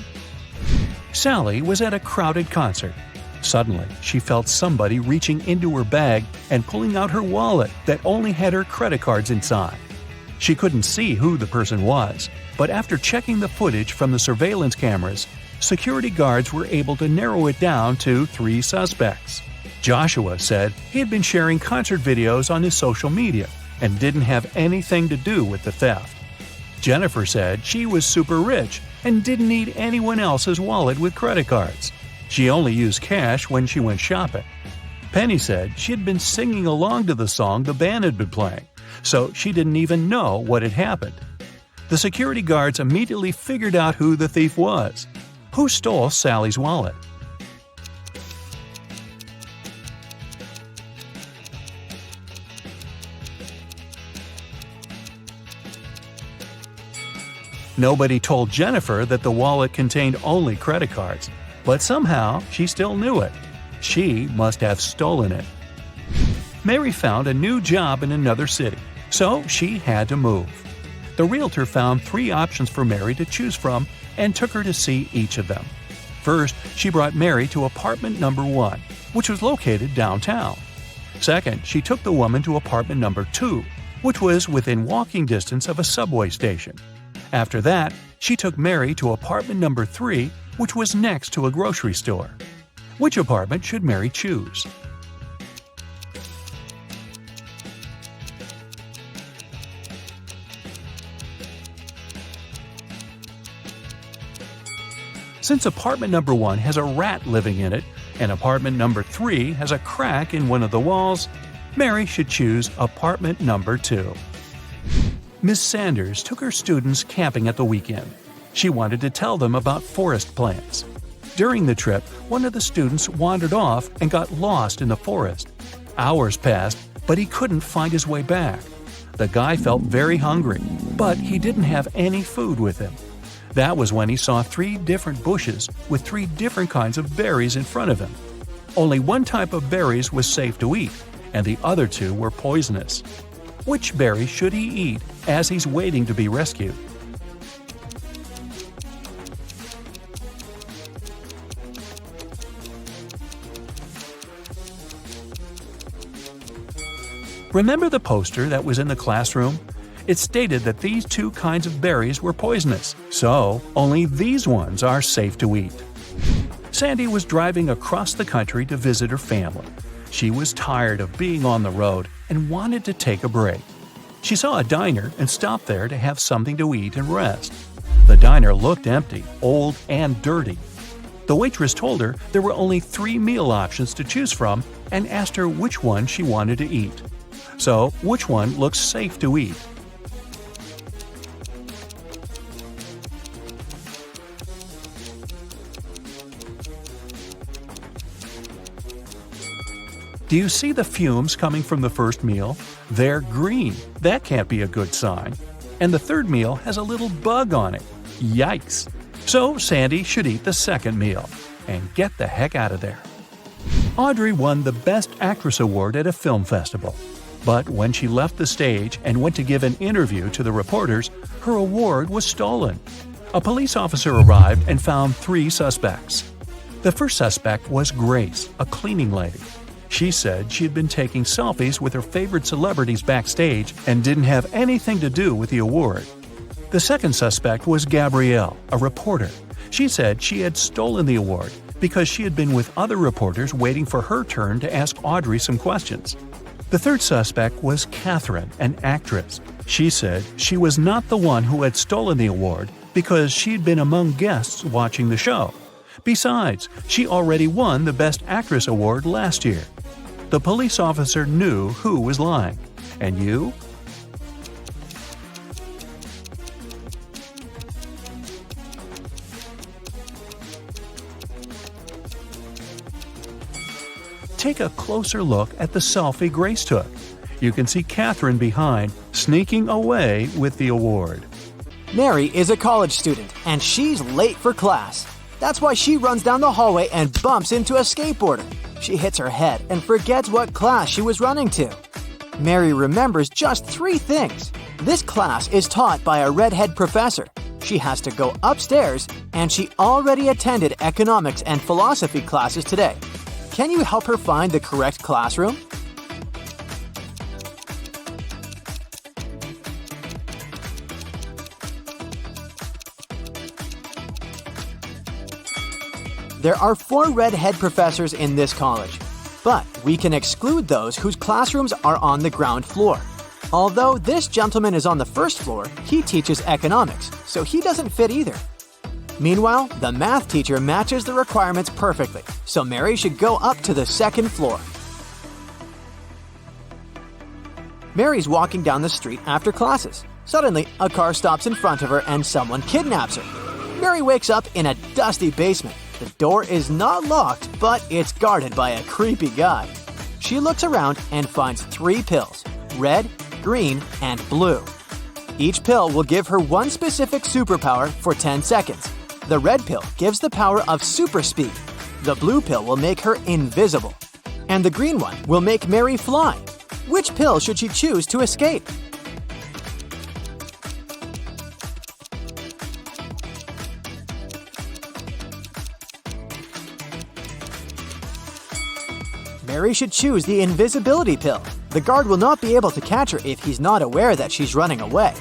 Sally was at a crowded concert. Suddenly, she felt somebody reaching into her bag and pulling out her wallet that only had her credit cards inside. She couldn't see who the person was, but after checking the footage from the surveillance cameras, security guards were able to narrow it down to 3 suspects. Joshua said he had been sharing concert videos on his social media and didn't have anything to do with the theft. Jennifer said she was super rich and didn't need anyone else's wallet with credit cards. She only used cash when she went shopping. Penny said she had been singing along to the song the band had been playing, so she didn't even know what had happened. The security guards immediately figured out who the thief was. Who stole Sally's wallet? Nobody told Jennifer that the wallet contained only credit cards, but somehow she still knew it. She must have stolen it. Mary found a new job in another city, so she had to move. The realtor found 3 options for Mary to choose from and took her to see each of them. First, she brought Mary to apartment number 1, which was located downtown. Second, she took the woman to apartment number 2, which was within walking distance of a subway station. After that, she took Mary to apartment number 3, which was next to a grocery store. Which apartment should Mary choose? Since apartment number 1 has a rat living in it, and apartment number 3 has a crack in one of the walls, Mary should choose apartment number 2. Miss Sanders took her students camping at the weekend. She wanted to tell them about forest plants. During the trip, one of the students wandered off and got lost in the forest. Hours passed, but he couldn't find his way back. The guy felt very hungry, but he didn't have any food with him. That was when he saw 3 different bushes with 3 different kinds of berries in front of him. Only one type of berries was safe to eat, and the other 2 were poisonous. Which berry should he eat as he's waiting to be rescued? Remember the poster that was in the classroom? It stated that these 2 kinds of berries were poisonous, so only these ones are safe to eat. Sandy was driving across the country to visit her family. She was tired of being on the road and wanted to take a break. She saw a diner and stopped there to have something to eat and rest. The diner looked empty, old, and dirty. The waitress told her there were only 3 meal options to choose from and asked her which one she wanted to eat. So, which one looks safe to eat? Do you see the fumes coming from the first meal? They're green. That can't be a good sign. And the third meal has a little bug on it. Yikes! So Sandy should eat the second meal and get the heck out of there. Audrey won the Best Actress Award at a film festival. But when she left the stage and went to give an interview to the reporters, her award was stolen. A police officer arrived and found 3 suspects. The first suspect was Grace, a cleaning lady. She said she had been taking selfies with her favorite celebrities backstage and didn't have anything to do with the award. The second suspect was Gabrielle, a reporter. She said she had stolen the award because she had been with other reporters waiting for her turn to ask Audrey some questions. The third suspect was Catherine, an actress. She said she was not the one who had stolen the award because she'd been among guests watching the show. Besides, she already won the Best Actress Award last year. The police officer knew who was lying. And you? Take a closer look at the selfie Grace took. You can see Catherine behind, sneaking away with the award. Mary is a college student, and she's late for class. That's why she runs down the hallway and bumps into a skateboarder. She hits her head and forgets what class she was running to. Mary remembers just 3 things. This class is taught by a redhead professor. She has to go upstairs, and she already attended economics and philosophy classes today. Can you help her find the correct classroom? There are 4 redhead professors in this college, but we can exclude those whose classrooms are on the ground floor. Although this gentleman is on the first floor, he teaches economics, so he doesn't fit either. Meanwhile, the math teacher matches the requirements perfectly, so Mary should go up to the second floor. Mary's walking down the street after classes. Suddenly, a car stops in front of her and someone kidnaps her. Mary wakes up in a dusty basement. The door is not locked, but it's guarded by a creepy guy. She looks around and finds 3 pills: red, green, and blue. Each pill will give her one specific superpower for 10 seconds. The red pill gives the power of super speed. The blue pill will make her invisible. And the green one will make Mary fly. Which pill should she choose to escape? Mary should choose the invisibility pill. The guard will not be able to catch her if he's not aware that she's running away.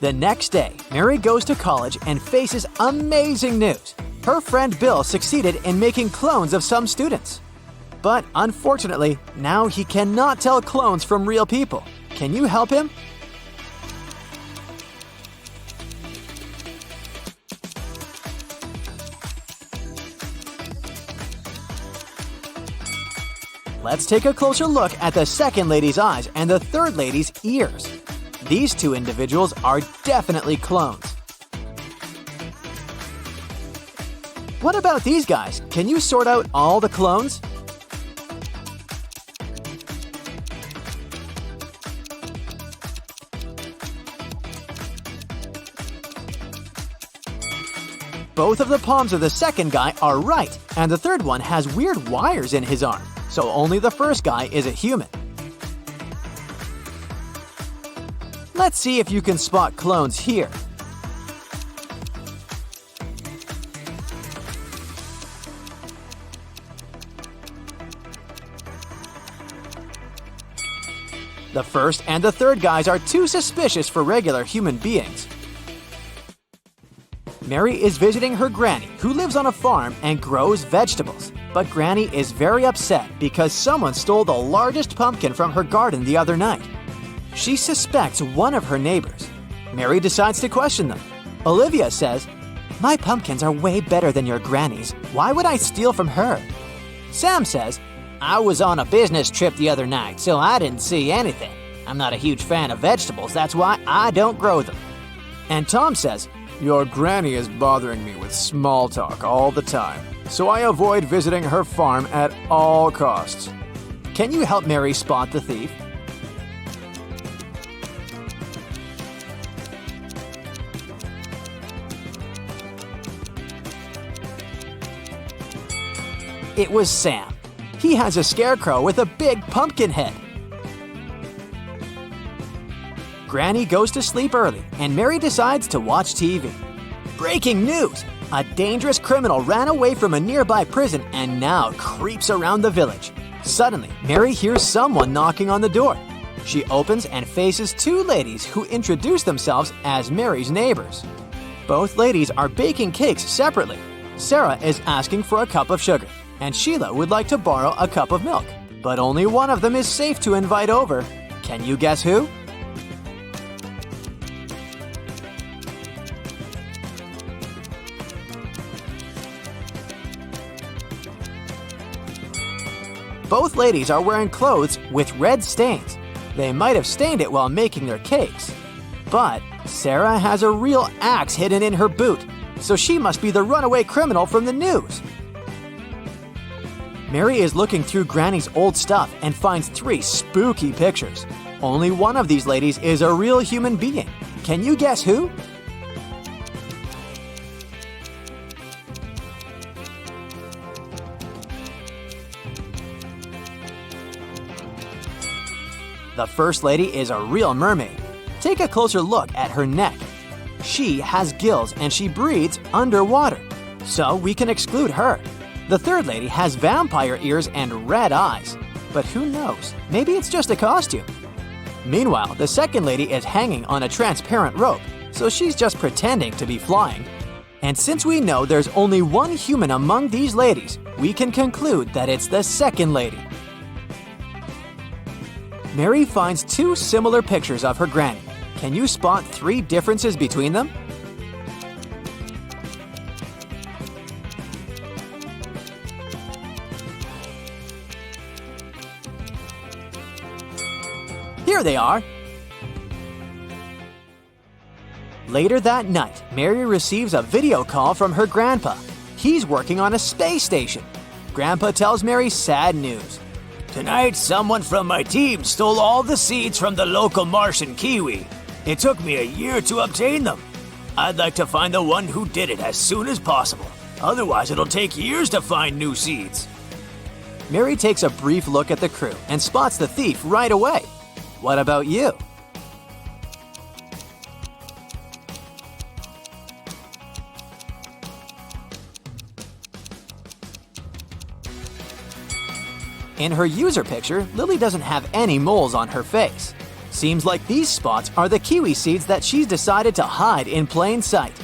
The next day, Mary goes to college and faces amazing news. Her friend Bill succeeded in making clones of some students. But unfortunately, now he cannot tell clones from real people. Can you help him? Let's take a closer look at the second lady's eyes and the third lady's ears. These 2 individuals are definitely clones. What about these guys? Can you sort out all the clones? Both of the palms of the second guy are right, and the third one has weird wires in his arm, so only the first guy is a human. Let's see if you can spot clones here. The first and the third guys are too suspicious for regular human beings. Mary is visiting her granny, who lives on a farm and grows vegetables. But Granny is very upset because someone stole the largest pumpkin from her garden the other night. She suspects one of her neighbors. Mary decides to question them. Olivia says, "My pumpkins are way better than your granny's. Why would I steal from her?" Sam says, "I was on a business trip the other night, so I didn't see anything. I'm not a huge fan of vegetables, that's why I don't grow them." And Tom says, "Your granny is bothering me with small talk all the time, so I avoid visiting her farm at all costs." Can you help Mary spot the thief? It was Sam. He has a scarecrow with a big pumpkin head. Granny goes to sleep early, and Mary decides to watch TV. Breaking news! A dangerous criminal ran away from a nearby prison and now creeps around the village. Suddenly, Mary hears someone knocking on the door. She opens and faces 2 ladies who introduce themselves as Mary's neighbors. Both ladies are baking cakes separately. Sarah is asking for a cup of sugar, and Sheila would like to borrow a cup of milk. But only one of them is safe to invite over. Can you guess who? Both ladies are wearing clothes with red stains. They might have stained it while making their cakes. But Sarah has a real axe hidden in her boot, so she must be the runaway criminal from the news. Mary is looking through Granny's old stuff and finds 3 spooky pictures. Only one of these ladies is a real human being. Can you guess who? The first lady is a real mermaid. Take a closer look at her neck. She has gills and she breathes underwater, so we can exclude her. The third lady has vampire ears and red eyes, but who knows, maybe it's just a costume. Meanwhile, the second lady is hanging on a transparent rope, so she's just pretending to be flying. And since we know there's only one human among these ladies, we can conclude that it's the second lady. Mary finds 2 similar pictures of her granny. Can you spot 3 differences between them? Here they are. Later that night, Mary receives a video call from her grandpa. He's working on a space station. Grandpa tells Mary sad news. Tonight, someone from my team stole all the seeds from the local Martian kiwi. It took me a year to obtain them. I'd like to find the one who did it as soon as possible. Otherwise, it'll take years to find new seeds. Mary takes a brief look at the crew and spots the thief right away. What about you? In her user picture, Lily doesn't have any moles on her face. Seems like these spots are the kiwi seeds that she's decided to hide in plain sight.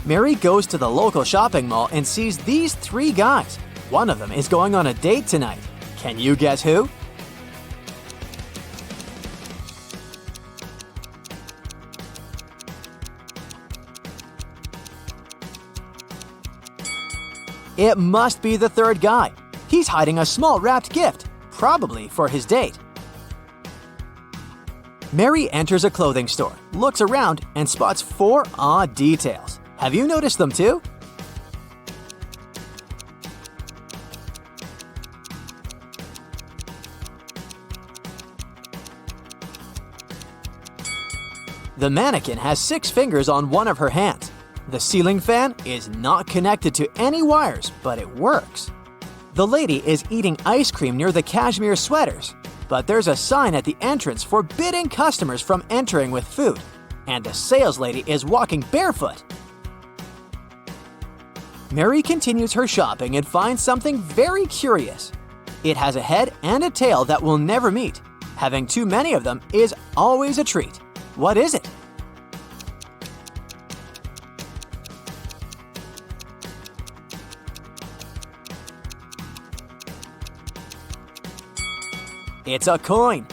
Mary goes to the local shopping mall and sees these 3 guys. One of them is going on a date tonight. Can you guess who? It must be the third guy. He's hiding a small wrapped gift, probably for his date. Mary enters a clothing store, looks around, and spots 4 odd details. Have you noticed them too? The mannequin has 6 fingers on one of her hands. The ceiling fan is not connected to any wires, but it works. The lady is eating ice cream near the cashmere sweaters, but there's a sign at the entrance forbidding customers from entering with food, and the sales lady is walking barefoot. Mary continues her shopping and finds something very curious. It has a head and a tail that will never meet. Having too many of them is always a treat. What is it? It's a coin.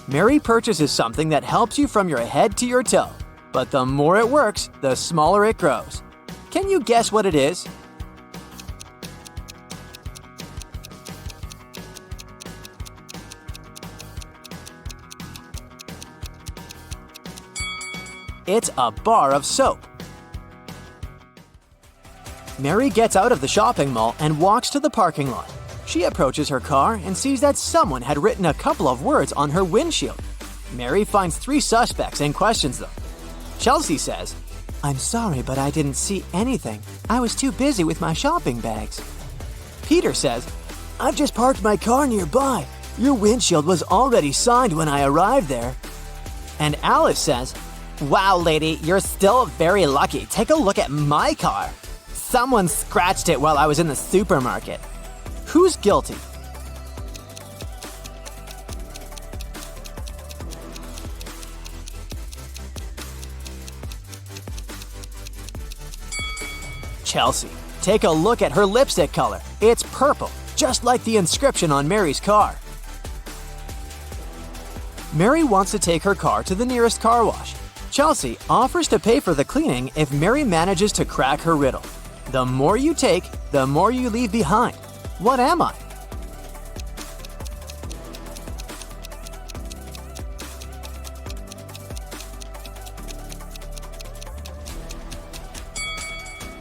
Mary purchases something that helps you from your head to your toe, but the more it works, the smaller it grows. Can you guess what it is? It's a bar of soap. Mary gets out of the shopping mall and walks to the parking lot. She approaches her car and sees that someone had written a couple of words on her windshield. Mary finds 3 suspects and questions them. Chelsea says, "I'm sorry, but I didn't see anything. I was too busy with my shopping bags." Peter says, "I've just parked my car nearby. Your windshield was already signed when I arrived there." And Alice says, "Wow, lady, you're still very lucky. Take a look at my car. Someone scratched it while I was in the supermarket." Who's guilty? Chelsea. Take a look at her lipstick color. It's purple, just like the inscription on Mary's car. Mary wants to take her car to the nearest car wash. Chelsea offers to pay for the cleaning if Mary manages to crack her riddle. The more you take, the more you leave behind. What am I?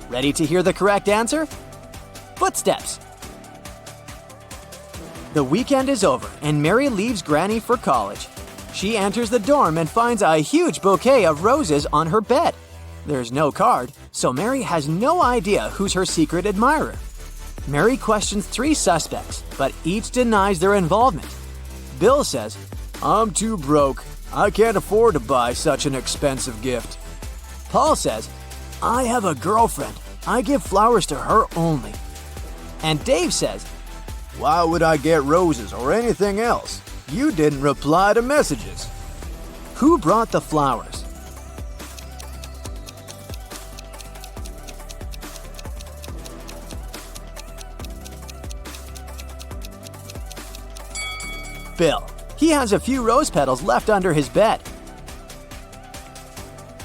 Ready to hear the correct answer? Footsteps. The weekend is over and Mary leaves Granny for college. She enters the dorm and finds a huge bouquet of roses on her bed. There's no card, so Mary has no idea who's her secret admirer. Mary questions 3 suspects, but each denies their involvement. Bill says, "I'm too broke. I can't afford to buy such an expensive gift." Paul says, "I have a girlfriend. I give flowers to her only." And Dave says, "Why would I get roses or anything else? You didn't reply to messages." Who brought the flowers? Bill. He has a few rose petals left under his bed.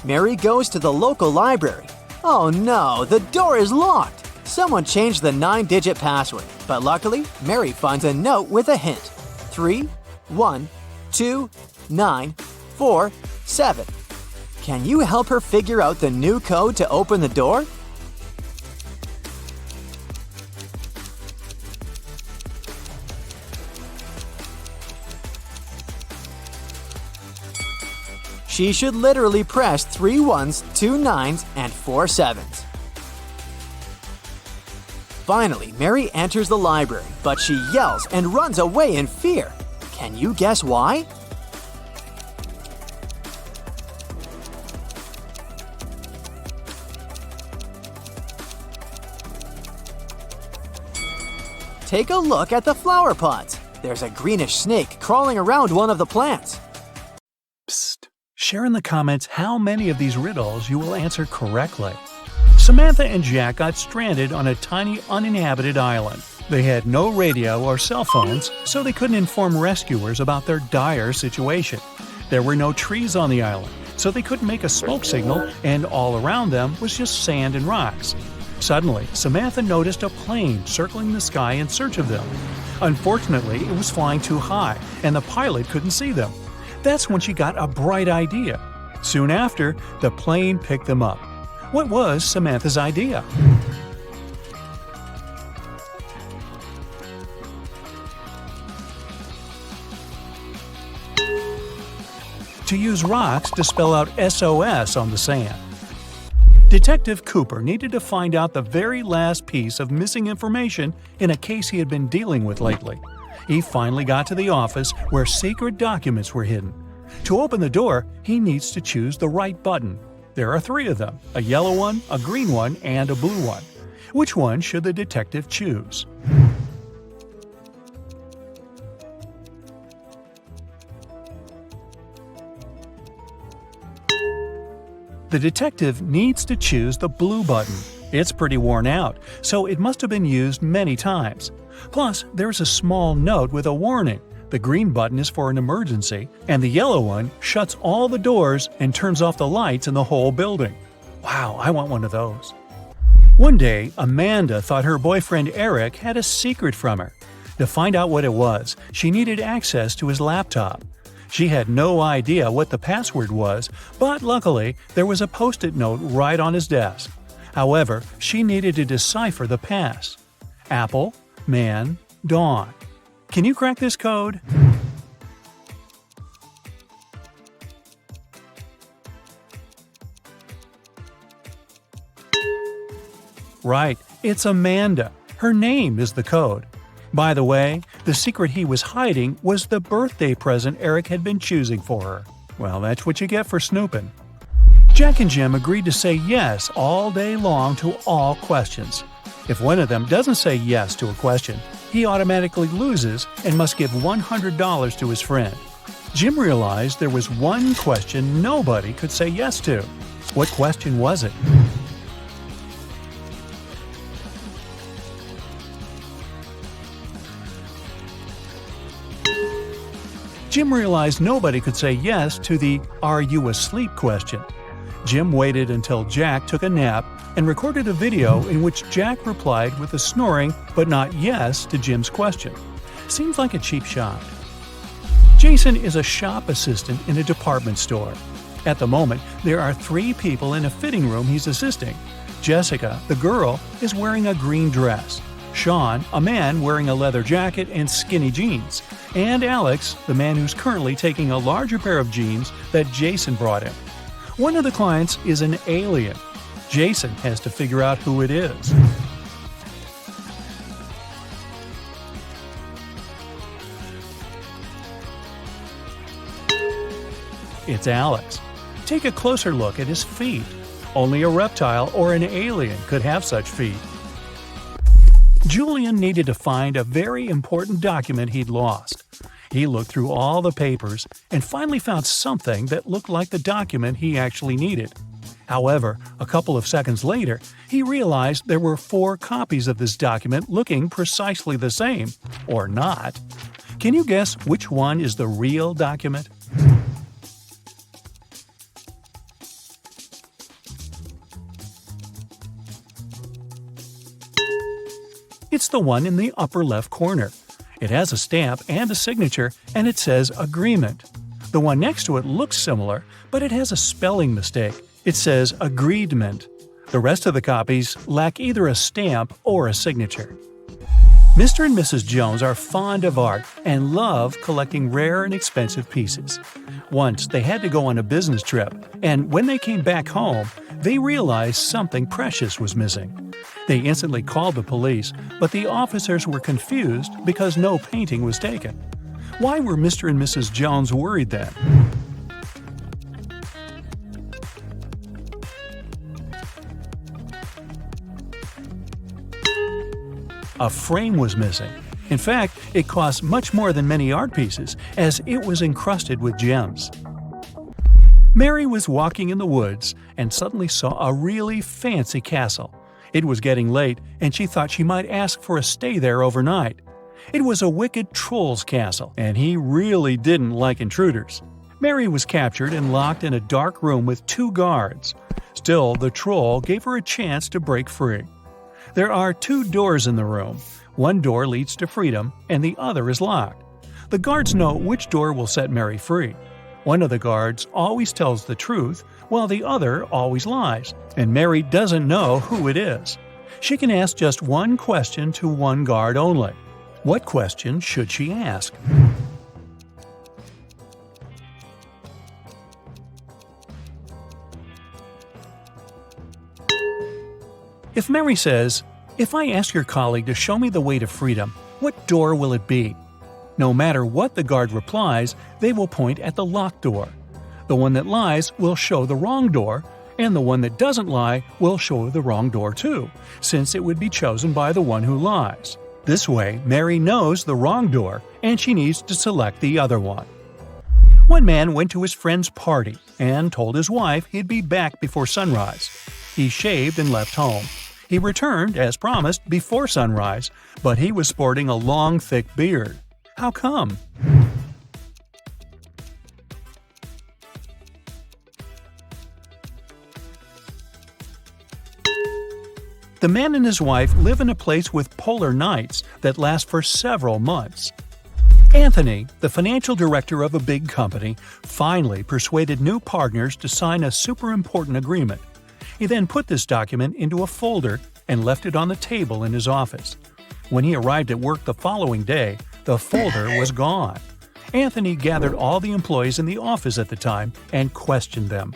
Mary goes to the local library. Oh no, the door is locked. Someone changed the 9-digit password, but luckily, Mary finds a note with a hint. 3, 1, 2, 9, 4, 7. Can you help her figure out the new code to open the door? She should literally press 3 1s, 2 9s, and 4 7s. Finally, Mary enters the library, but she yells and runs away in fear. Can you guess why? Take a look at the flower pots. There's a greenish snake crawling around one of the plants. Psst. Share in the comments how many of these riddles you will answer correctly. Samantha and Jack got stranded on a tiny uninhabited island. They had no radio or cell phones, so they couldn't inform rescuers about their dire situation. There were no trees on the island, so they couldn't make a smoke signal, and all around them was just sand and rocks. Suddenly, Samantha noticed a plane circling the sky in search of them. Unfortunately, it was flying too high, and the pilot couldn't see them. That's when she got a bright idea. Soon after, the plane picked them up. What was Samantha's idea? To use rocks to spell out SOS on the sand. Detective Cooper needed to find out the very last piece of missing information in a case he had been dealing with lately. He finally got to the office where secret documents were hidden. To open the door, he needs to choose the right button. There are 3 of them, a yellow one, a green one, and a blue one. Which one should the detective choose? The detective needs to choose the blue button. It's pretty worn out, so it must have been used many times. Plus, there's a small note with a warning. The green button is for an emergency, and the yellow one shuts all the doors and turns off the lights in the whole building. Wow, I want one of those. One day, Amanda thought her boyfriend Eric had a secret from her. To find out what it was, she needed access to his laptop. She had no idea what the password was, but luckily, there was a post-it note right on his desk. However, she needed to decipher the pass. Apple, man, dawn. Can you crack this code? Right, it's Amanda. Her name is the code. By the way, the secret he was hiding was the birthday present Eric had been choosing for her. Well, that's what you get for snooping. Jack and Jim agreed to say yes all day long to all questions. If one of them doesn't say yes to a question, he automatically loses and must give $100 to his friend. Jim realized there was one question nobody could say yes to. What question was it? Jim realized nobody could say yes to the "Are you asleep?" question. Jim waited until Jack took a nap and recorded a video in which Jack replied with a snoring but not yes to Jim's question. Seems like a cheap shot. Jason is a shop assistant in a department store. At the moment, there are 3 people in a fitting room he's assisting. Jessica, the girl, is wearing a green dress. Sean, a man wearing a leather jacket and skinny jeans. And Alex, the man who's currently taking a larger pair of jeans that Jason brought him. One of the clients is an alien. Jason has to figure out who it is. It's Alex. Take a closer look at his feet. Only a reptile or an alien could have such feet. Julian needed to find a very important document he'd lost. He looked through all the papers and finally found something that looked like the document he actually needed. However, a couple of seconds later, he realized there were 4 copies of this document looking precisely the same, or not. Can you guess which one is the real document? It's the one in the upper left corner. It has a stamp and a signature, and it says Agreement. The one next to it looks similar, but it has a spelling mistake. It says Agreedment. The rest of the copies lack either a stamp or a signature. Mr. and Mrs. Jones are fond of art and love collecting rare and expensive pieces. Once they had to go on a business trip, and when they came back home, they realized something precious was missing. They instantly called the police, but the officers were confused because no painting was taken. Why were Mr. and Mrs. Jones worried then? A frame was missing. In fact, it cost much more than many art pieces, as it was encrusted with gems. Mary was walking in the woods and suddenly saw a really fancy castle. It was getting late, and she thought she might ask for a stay there overnight. It was a wicked troll's castle, and he really didn't like intruders. Mary was captured and locked in a dark room with 2 guards. Still, the troll gave her a chance to break free. There are 2 doors in the room. One door leads to freedom, and the other is locked. The guards know which door will set Mary free. One of the guards always tells the truth, while the other always lies, and Mary doesn't know who it is. She can ask just one question to one guard only. What question should she ask? If Mary says, "If I ask your colleague to show me the way to freedom, what door will it be?" No matter what the guard replies, they will point at the locked door. The one that lies will show the wrong door, and the one that doesn't lie will show the wrong door too, since it would be chosen by the one who lies. This way, Mary knows the wrong door, and she needs to select the other one. One man went to his friend's party and told his wife he'd be back before sunrise. He shaved and left home. He returned, as promised, before sunrise, but he was sporting a long, thick beard. How come? The man and his wife live in a place with polar nights that last for several months. Anthony, the financial director of a big company, finally persuaded new partners to sign a super important agreement. He then put this document into a folder and left it on the table in his office. When he arrived at work the following day, the folder was gone. Anthony gathered all the employees in the office at the time and questioned them.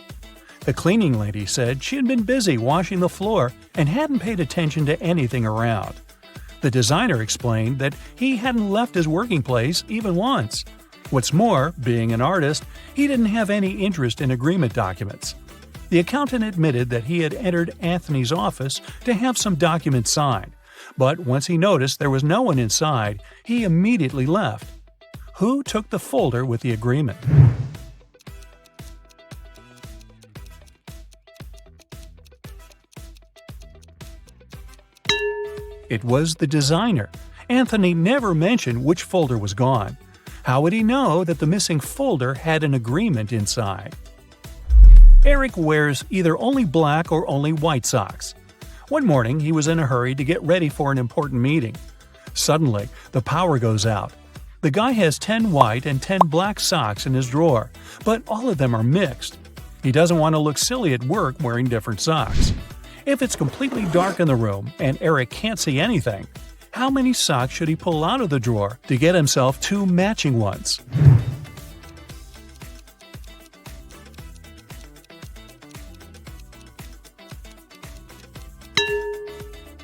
The cleaning lady said she had been busy washing the floor and hadn't paid attention to anything around. The designer explained that he hadn't left his working place even once. What's more, being an artist, he didn't have any interest in agreement documents. The accountant admitted that he had entered Anthony's office to have some documents signed, but once he noticed there was no one inside, he immediately left. Who took the folder with the agreement? It was the designer. Anthony never mentioned which folder was gone. How would he know that the missing folder had an agreement inside? Eric wears either only black or only white socks. One morning, he was in a hurry to get ready for an important meeting. Suddenly, the power goes out. The guy has 10 white and 10 black socks in his drawer, but all of them are mixed. He doesn't want to look silly at work wearing different socks. If it's completely dark in the room and Eric can't see anything, how many socks should he pull out of the drawer to get himself 2 matching ones?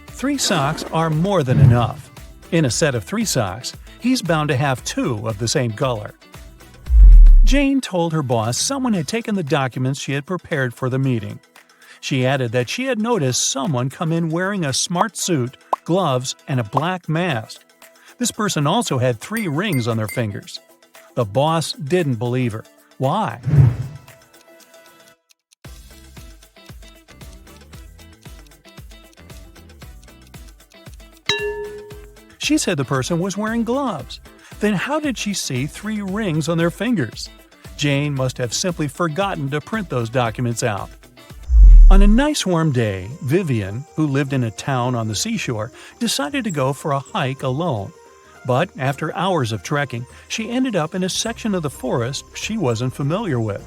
Three socks are more than enough. In a set of 3 socks, he's bound to have 2 of the same color. Jane told her boss someone had taken the documents she had prepared for the meeting. She added that she had noticed someone come in wearing a smart suit, gloves, and a black mask. This person also had 3 rings on their fingers. The boss didn't believe her. Why? She said the person was wearing gloves. Then how did she see 3 rings on their fingers? Jane must have simply forgotten to print those documents out. On a nice warm day, Vivian, who lived in a town on the seashore, decided to go for a hike alone. But after hours of trekking, she ended up in a section of the forest she wasn't familiar with.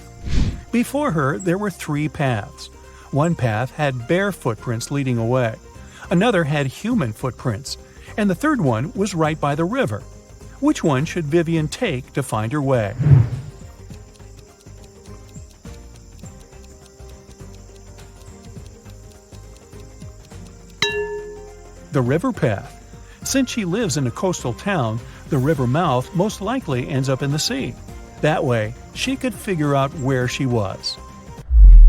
Before her, there were 3 paths. One path had bare footprints leading away. Another had human footprints. And the third one was right by the river. Which one should Vivian take to find her way? The river path. Since she lives in a coastal town, the river mouth most likely ends up in the sea. That way, she could figure out where she was.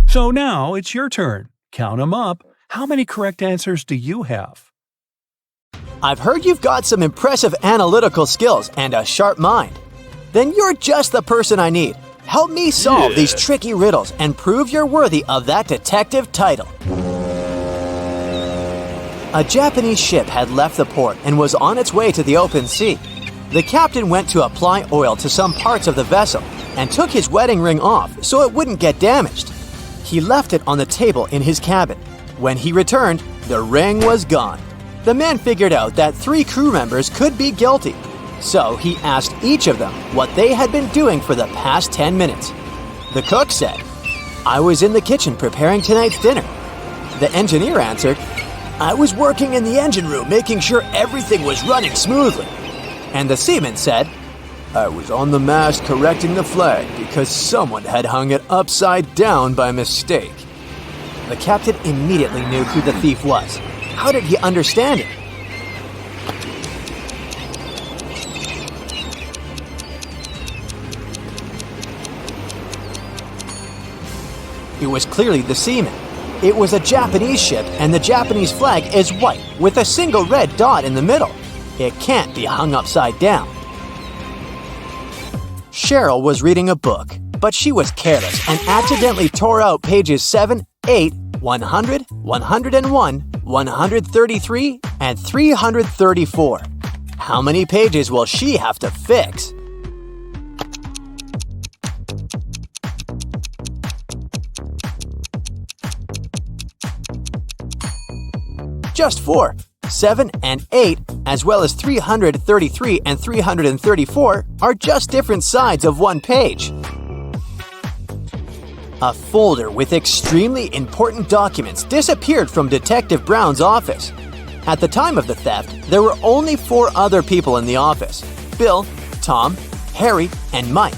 So now it's your turn. Count 'em up. How many correct answers do you have? I've heard you've got some impressive analytical skills and a sharp mind. Then you're just the person I need. Help me solve these tricky riddles and prove you're worthy of that detective title. A Japanese ship had left the port and was on its way to the open sea. The captain went to apply oil to some parts of the vessel and took his wedding ring off so it wouldn't get damaged. He left it on the table in his cabin. When he returned, the ring was gone. The man figured out that 3 crew members could be guilty, so he asked each of them what they had been doing for the past 10 minutes. The cook said, "I was in the kitchen preparing tonight's dinner." The engineer answered, "I was working in the engine room making sure everything was running smoothly." And the seaman said, "I was on the mast correcting the flag because someone had hung it upside down by mistake." The captain immediately knew who the thief was. How did he understand it? It was clearly the seaman. It was a Japanese ship, and the Japanese flag is white with a single red dot in the middle. It can't be hung upside down. Cheryl was reading a book, but she was careless and accidentally tore out pages 7, 8, 100, 101, 133, and 334. How many pages will she have to fix? Just 4. 7 and 8, as well as 333 and 334, are just different sides of one page. A folder with extremely important documents disappeared from Detective Brown's office. At the time of the theft, there were only 4 other people in the office: Bill, Tom, Harry, and Mike.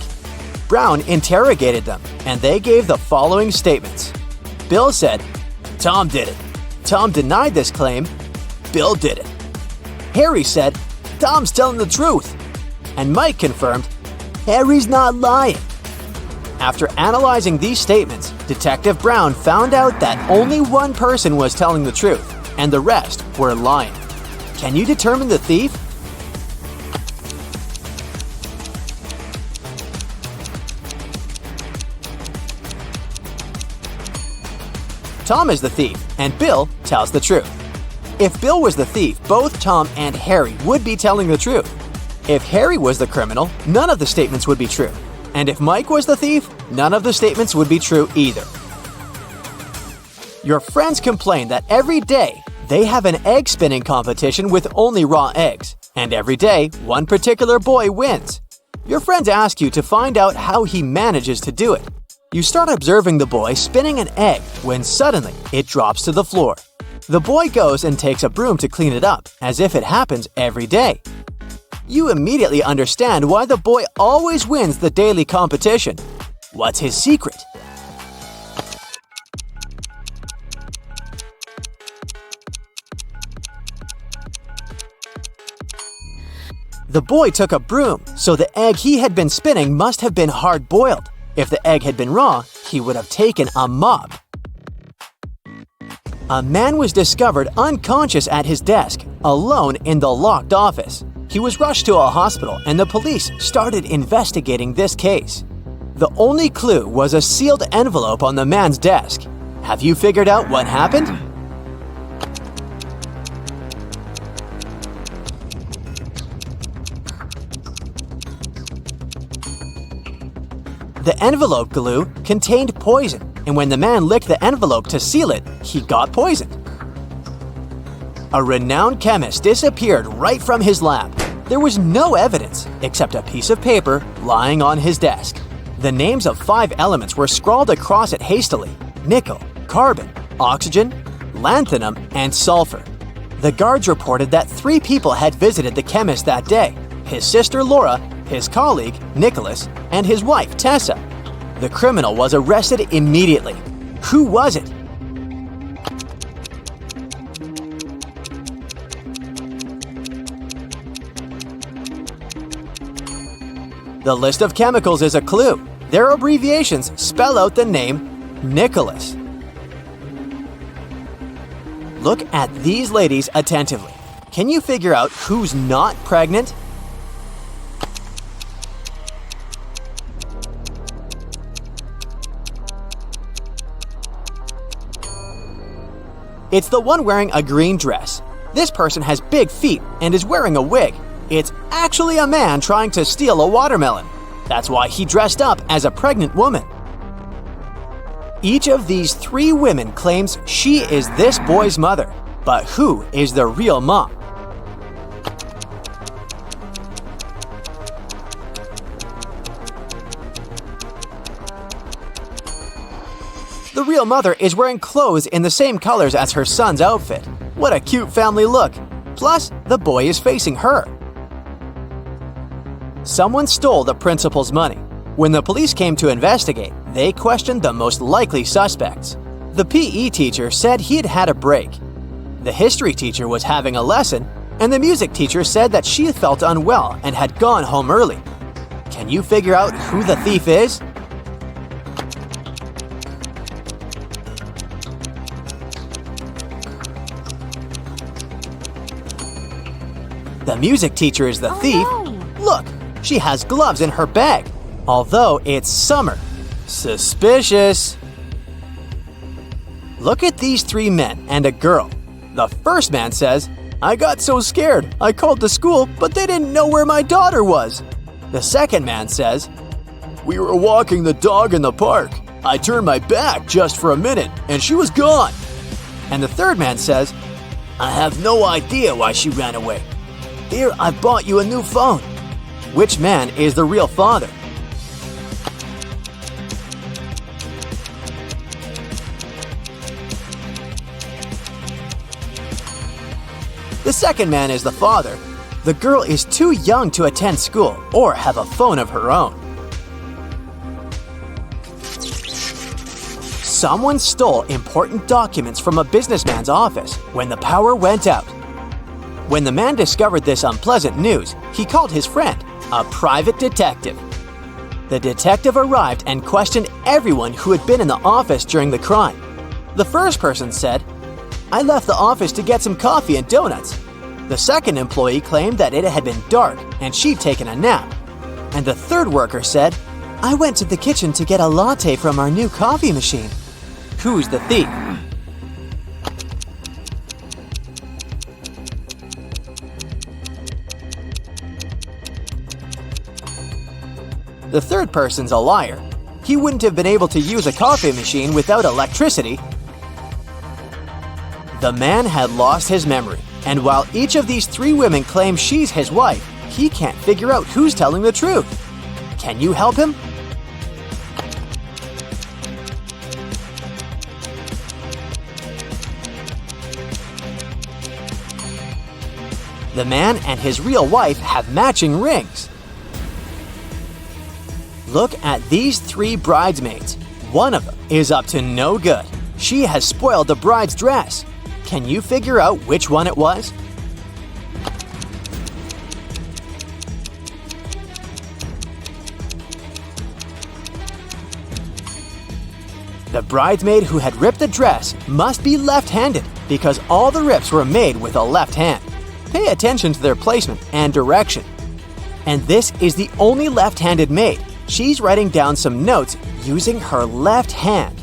Brown interrogated them, and they gave the following statements. Bill said, "Tom did it." Tom denied this claim. Bill did it. Harry said, "Tom's telling the truth." And Mike confirmed, "Harry's not lying." After analyzing these statements, Detective Brown found out that only one person was telling the truth, and the rest were lying. Can you determine the thief? Tom is the thief, and Bill tells the truth. If Bill was the thief, both Tom and Harry would be telling the truth. If Harry was the criminal, none of the statements would be true. And if Mike was the thief, none of the statements would be true either. Your friends complain that every day they have an egg spinning competition with only raw eggs, and every day one particular boy wins. Your friends ask you to find out how he manages to do it. You start observing the boy spinning an egg when suddenly it drops to the floor. The boy goes and takes a broom to clean it up, as if it happens every day. You immediately understand why the boy always wins the daily competition. What's his secret? The boy took a broom, so the egg he had been spinning must have been hard-boiled. If the egg had been raw, he would have taken a mop. A man was discovered unconscious at his desk, alone in the locked office. He was rushed to a hospital and the police started investigating this case. The only clue was a sealed envelope on the man's desk. Have you figured out what happened? The envelope glue contained poison, and when the man licked the envelope to seal it, he got poisoned. A renowned chemist disappeared right from his lab. There was no evidence except a piece of paper lying on his desk. The names of 5 elements were scrawled across it hastily: nickel, carbon, oxygen, lanthanum, and sulfur. The guards reported that 3 people had visited the chemist that day: his sister Laura, his colleague Nicholas, and his wife Tessa. The criminal was arrested immediately. Who was it? The list of chemicals is a clue. Their abbreviations spell out the name Nicholas. Look at these ladies attentively. Can you figure out who's not pregnant? It's the one wearing a green dress. This person has big feet and is wearing a wig. It's actually a man trying to steal a watermelon. That's why he dressed up as a pregnant woman. Each of these 3 women claims she is this boy's mother. But who is the real mom? The real mother is wearing clothes in the same colors as her son's outfit. What a cute family look! Plus, the boy is facing her. Someone stole the principal's money. When the police came to investigate, they questioned the most likely suspects. The PE teacher said he'd had a break. The history teacher was having a lesson, and the music teacher said that she felt unwell and had gone home early. Can you figure out who the thief is? The music teacher is the thief. No. Look, she has gloves in her bag, although it's summer. Suspicious. Look at these 3 men and a girl. The first man says, "I got so scared, I called the school, but they didn't know where my daughter was." The second man says, "We were walking the dog in the park. I turned my back just for a minute, and she was gone." And the third man says, "I have no idea why she ran away. Here, I bought you a new phone." Which man is the real father? The second man is the father. The girl is too young to attend school or have a phone of her own. Someone stole important documents from a businessman's office when the power went out. When the man discovered this unpleasant news, he called his friend, a private detective. The detective arrived and questioned everyone who had been in the office during the crime. The first person said, "I left the office to get some coffee and donuts." The second employee claimed that it had been dark and she'd taken a nap. And the third worker said, "I went to the kitchen to get a latte from our new coffee machine." Who's the thief? The third person's a liar. He wouldn't have been able to use a coffee machine without electricity. The man had lost his memory, and while each of these 3 women claims she's his wife, he can't figure out who's telling the truth. Can you help him? The man and his real wife have matching rings. Look at these 3 bridesmaids. One of them is up to no good. She has spoiled the bride's dress. Can you figure out which one it was? The bridesmaid who had ripped the dress must be left-handed because all the rips were made with a left hand. Pay attention to their placement and direction. And this is the only left-handed maid. She's writing down some notes using her left hand.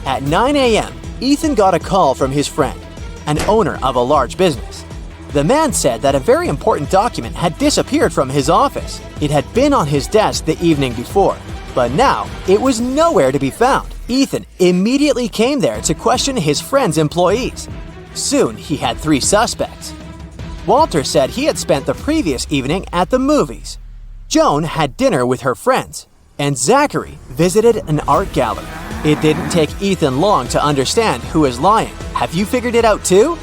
At 9 a.m., Ethan got a call from his friend, an owner of a large business. The man said that a very important document had disappeared from his office. It had been on his desk the evening before, but now it was nowhere to be found. Ethan immediately came there to question his friend's employees. Soon he had 3 suspects. Walter said he had spent the previous evening at the movies. Joan had dinner with her friends, and Zachary visited an art gallery. It didn't take Ethan long to understand who is lying. Have you figured it out too?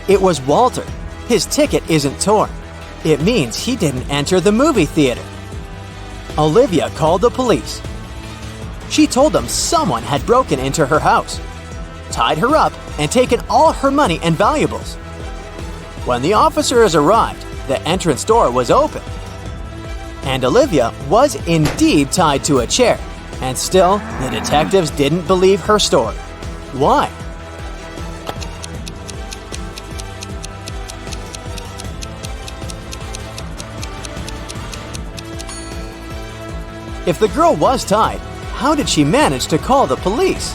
It was Walter. His ticket isn't torn. It means he didn't enter the movie theater. Olivia called the police. She told them someone had broken into her house, tied her up, and taken all her money and valuables. When the officers arrived, the entrance door was open. And Olivia was indeed tied to a chair, and still, the detectives didn't believe her story. Why? If the girl was tied, how did she manage to call the police?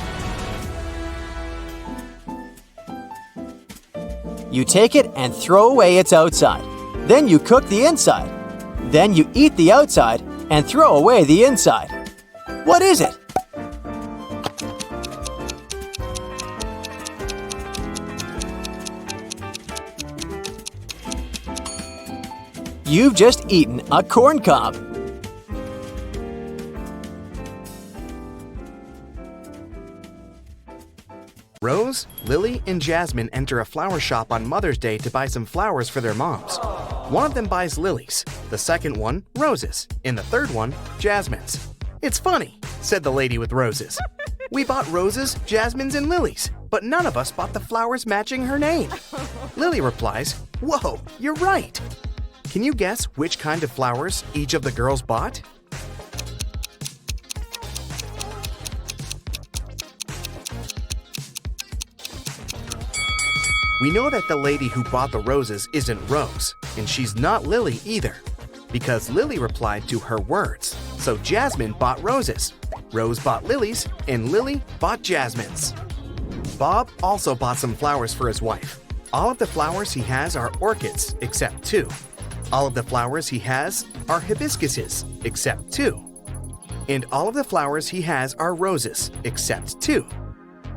You take it and throw away its outside. Then you cook the inside. Then you eat the outside and throw away the inside. What is it? You've just eaten a corn cob. Rose, Lily, and Jasmine enter a flower shop on Mother's Day to buy some flowers for their moms. One of them buys lilies, the second one, roses, and the third one, jasmines. "It's funny," said the lady with roses. "We bought roses, jasmines, and lilies, but none of us bought the flowers matching her name." Lily replies, "Whoa, you're right." Can you guess which kind of flowers each of the girls bought? We know that the lady who bought the roses isn't Rose, and she's not Lily either, because Lily replied to her words. So Jasmine bought roses, Rose bought lilies, and Lily bought jasmines. Bob also bought some flowers for his wife. All of the flowers he has are orchids, except 2. All of the flowers he has are hibiscuses, except 2. And all of the flowers he has are roses, except 2.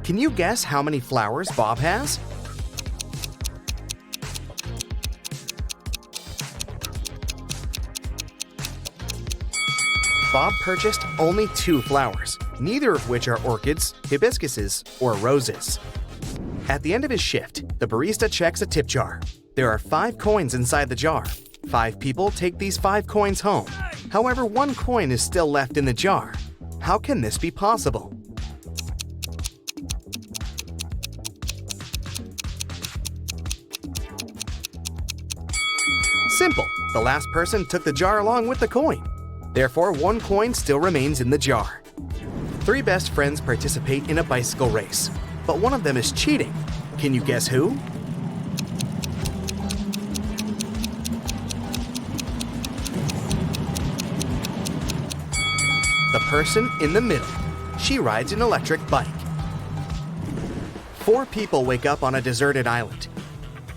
Can you guess how many flowers Bob has? Bob purchased only 2 flowers, neither of which are orchids, hibiscuses, or roses. At the end of his shift, the barista checks a tip jar. There are 5 coins inside the jar. 5 people take these 5 coins home. However, 1 coin is still left in the jar. How can this be possible? Simple. The last person took the jar along with the coin. Therefore, 1 coin still remains in the jar. 3 best friends participate in a bicycle race, but one of them is cheating. Can you guess who? The person in the middle. She rides an electric bike. 4 people wake up on a deserted island.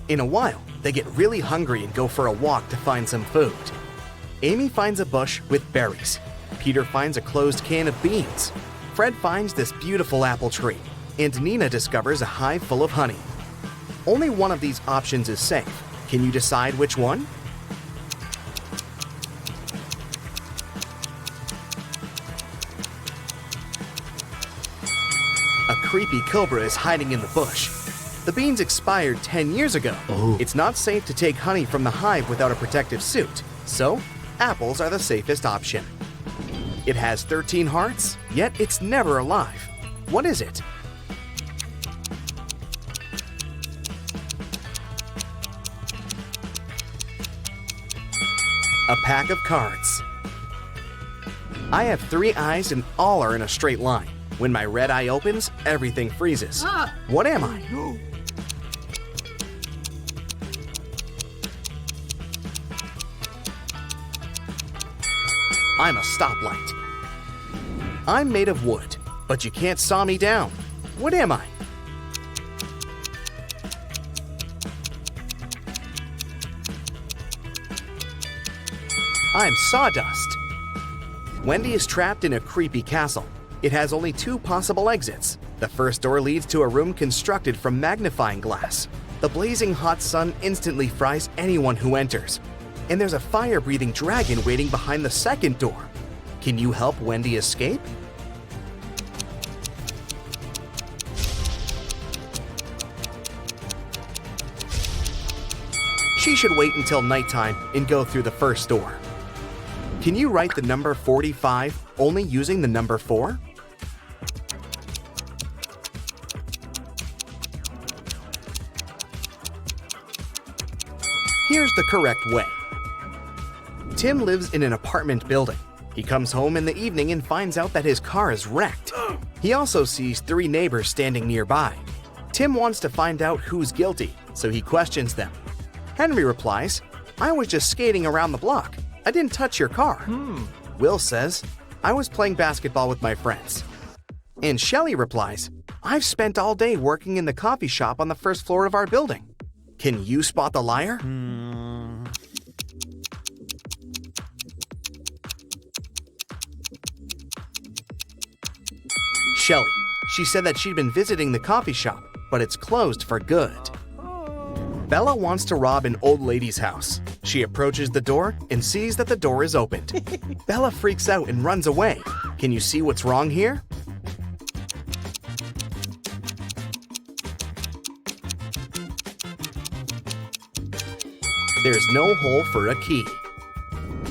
In a while, they get really hungry and go for a walk to find some food. Amy finds a bush with berries. Peter finds a closed can of beans. Fred finds this beautiful apple tree. And Nina discovers a hive full of honey. Only one of these options is safe. Can you decide which one? A creepy cobra is hiding in the bush. The beans expired 10 years ago. It's not safe to take honey from the hive without a protective suit, so apples are the safest option. It has 13 hearts, yet it's never alive. What is it? A pack of cards. I have 3 eyes and all are in a straight line. When my red eye opens, everything freezes. What am I? I'm a stoplight. I'm made of wood, but you can't saw me down. What am I? I'm sawdust. Wendy is trapped in a creepy castle. It has only 2 possible exits. The first door leads to a room constructed from magnifying glass. The blazing hot sun instantly fries anyone who enters. And there's a fire-breathing dragon waiting behind the second door. Can you help Wendy escape? She should wait until nighttime and go through the first door. Can you write the number 45 only using the number 4? Here's the correct way. Tim lives in an apartment building. He comes home in the evening and finds out that his car is wrecked. He also sees 3 neighbors standing nearby. Tim wants to find out who's guilty, so he questions them. Henry replies, "I was just skating around the block. I didn't touch your car." Will says, "I was playing basketball with my friends." And Shelley replies, "I've spent all day working in the coffee shop on the first floor of our building." Can you spot the liar? Shelley. She said that she'd been visiting the coffee shop, but it's closed for good. Bella wants to rob an old lady's house. She approaches the door and sees that the door is opened. Bella freaks out and runs away. Can you see what's wrong here? There's no hole for a key.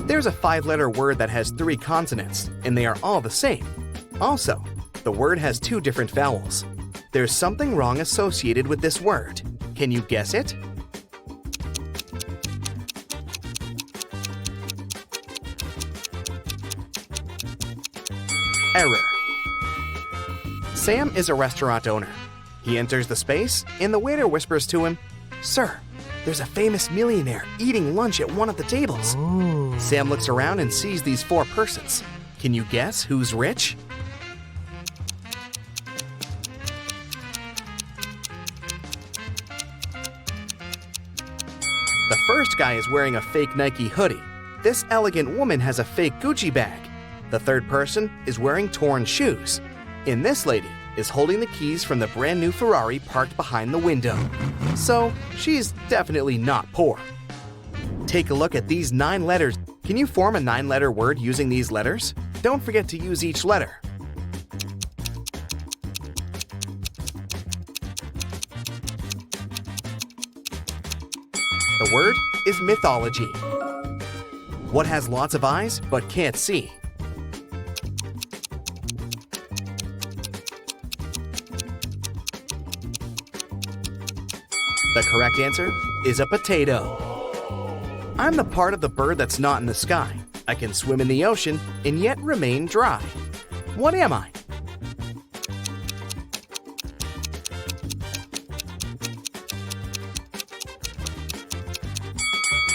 There's a 5-letter word that has 3 consonants, and they are all the same. Also, the word has 2 different vowels. There's something wrong associated with this word. Can you guess it? Error. Sam is a restaurant owner. He enters the space, and the waiter whispers to him, "Sir, there's a famous millionaire eating lunch at one of the tables." Sam looks around and sees these 4 persons. Can you guess who's rich? The first guy is wearing a fake Nike hoodie. This elegant woman has a fake Gucci bag. The third person is wearing torn shoes. And this lady is holding the keys from the brand new Ferrari parked behind the window. So, she's definitely not poor. Take a look at these 9 letters. Can you form a 9-letter word using these letters? Don't forget to use each letter. The word is mythology. What has lots of eyes but can't see? The correct answer is a potato. I'm the part of the bird that's not in the sky. I can swim in the ocean and yet remain dry. What am I?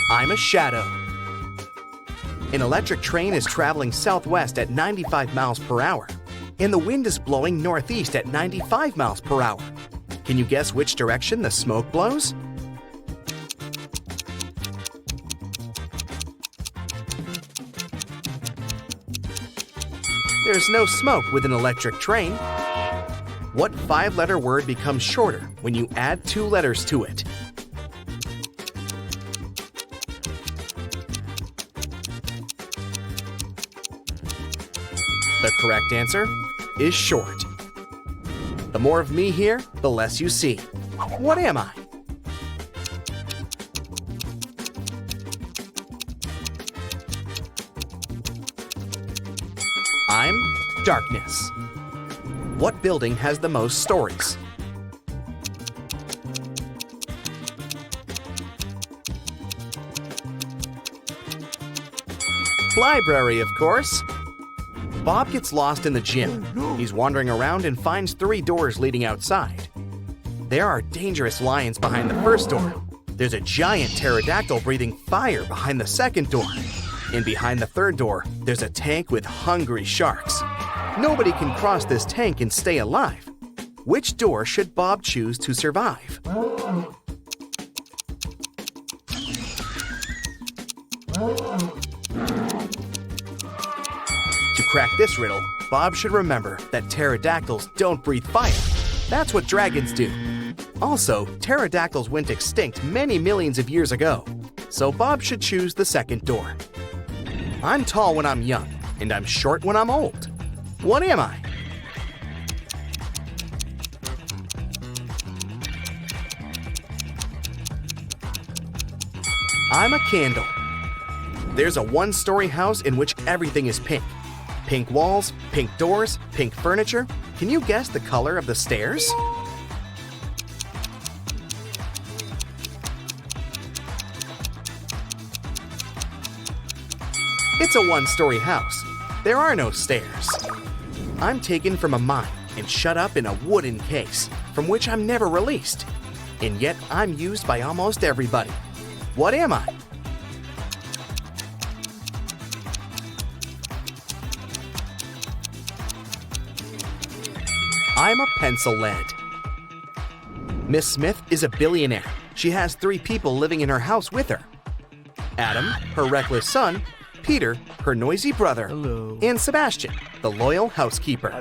I'm a shadow. An electric train is traveling southwest at 95 miles per hour, and the wind is blowing northeast at 95 miles per hour. Can you guess which direction the smoke blows? There's no smoke with an electric train. What 5-letter word becomes shorter when you add 2 letters to it? The correct answer is short. The more of me here, the less you see. What am I? I'm darkness. What building has the most stories? Library, of course. Bob gets lost in the gym. He's wandering around and finds 3 doors leading outside. There are dangerous lions behind the first door. There's a giant pterodactyl breathing fire behind the second door. And behind the third door, there's a tank with hungry sharks. Nobody can cross this tank and stay alive. Which door should Bob choose to survive? To crack this riddle, Bob should remember that pterodactyls don't breathe fire. That's what dragons do. Also, pterodactyls went extinct many millions of years ago, so Bob should choose the second door. I'm tall when I'm young, and I'm short when I'm old. What am I? I'm a candle. There's a 1-story house in which everything is pink. Pink walls, pink doors, pink furniture. Can you guess the color of the stairs? It's a 1-story house. There are no stairs. I'm taken from a mine and shut up in a wooden case, from which I'm never released. And yet I'm used by almost everybody. What am I? I'm a pencil lead. Miss Smith is a billionaire. She has 3 people living in her house with her. Adam, her reckless son, Peter, her noisy brother, and Sebastian, the loyal housekeeper.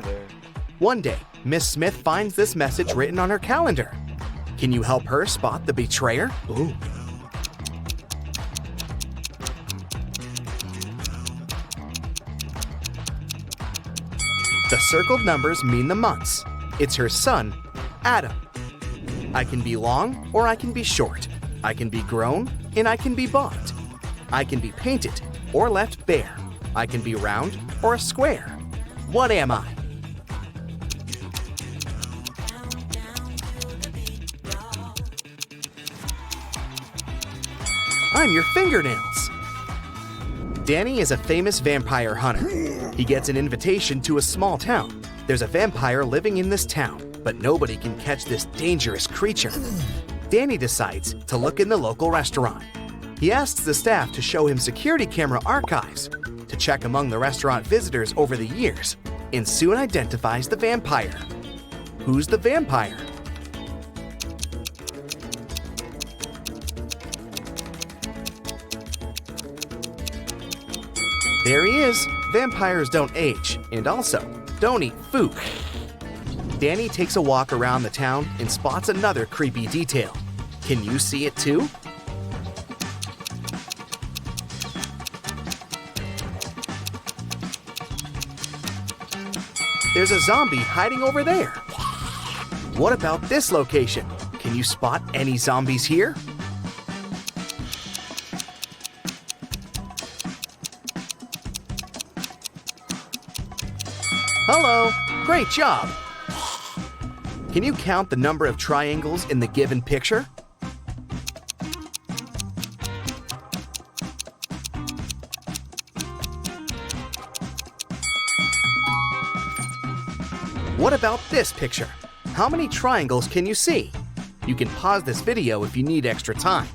One day, Miss Smith finds this message written on her calendar. Can you help her spot the betrayer? The circled numbers mean the months. It's her son, Adam. I can be long or I can be short. I can be grown and I can be bought. I can be painted or left bare. I can be round or a square. What am I? I'm your fingernails. Danny is a famous vampire hunter. He gets an invitation to a small town. There's a vampire living in this town, but nobody can catch this dangerous creature. Danny decides to look in the local restaurant. He asks the staff to show him security camera archives to check among the restaurant visitors over the years, and soon identifies the vampire. Who's the vampire? There he is. Vampires don't age, and also don't eat food. Danny takes a walk around the town and spots another creepy detail. Can you see it too? There's a zombie hiding over there. What about this location? Can you spot any zombies here? Hello, great job. Can you count the number of triangles in the given picture? What about this picture? How many triangles can you see? You can pause this video if you need extra time.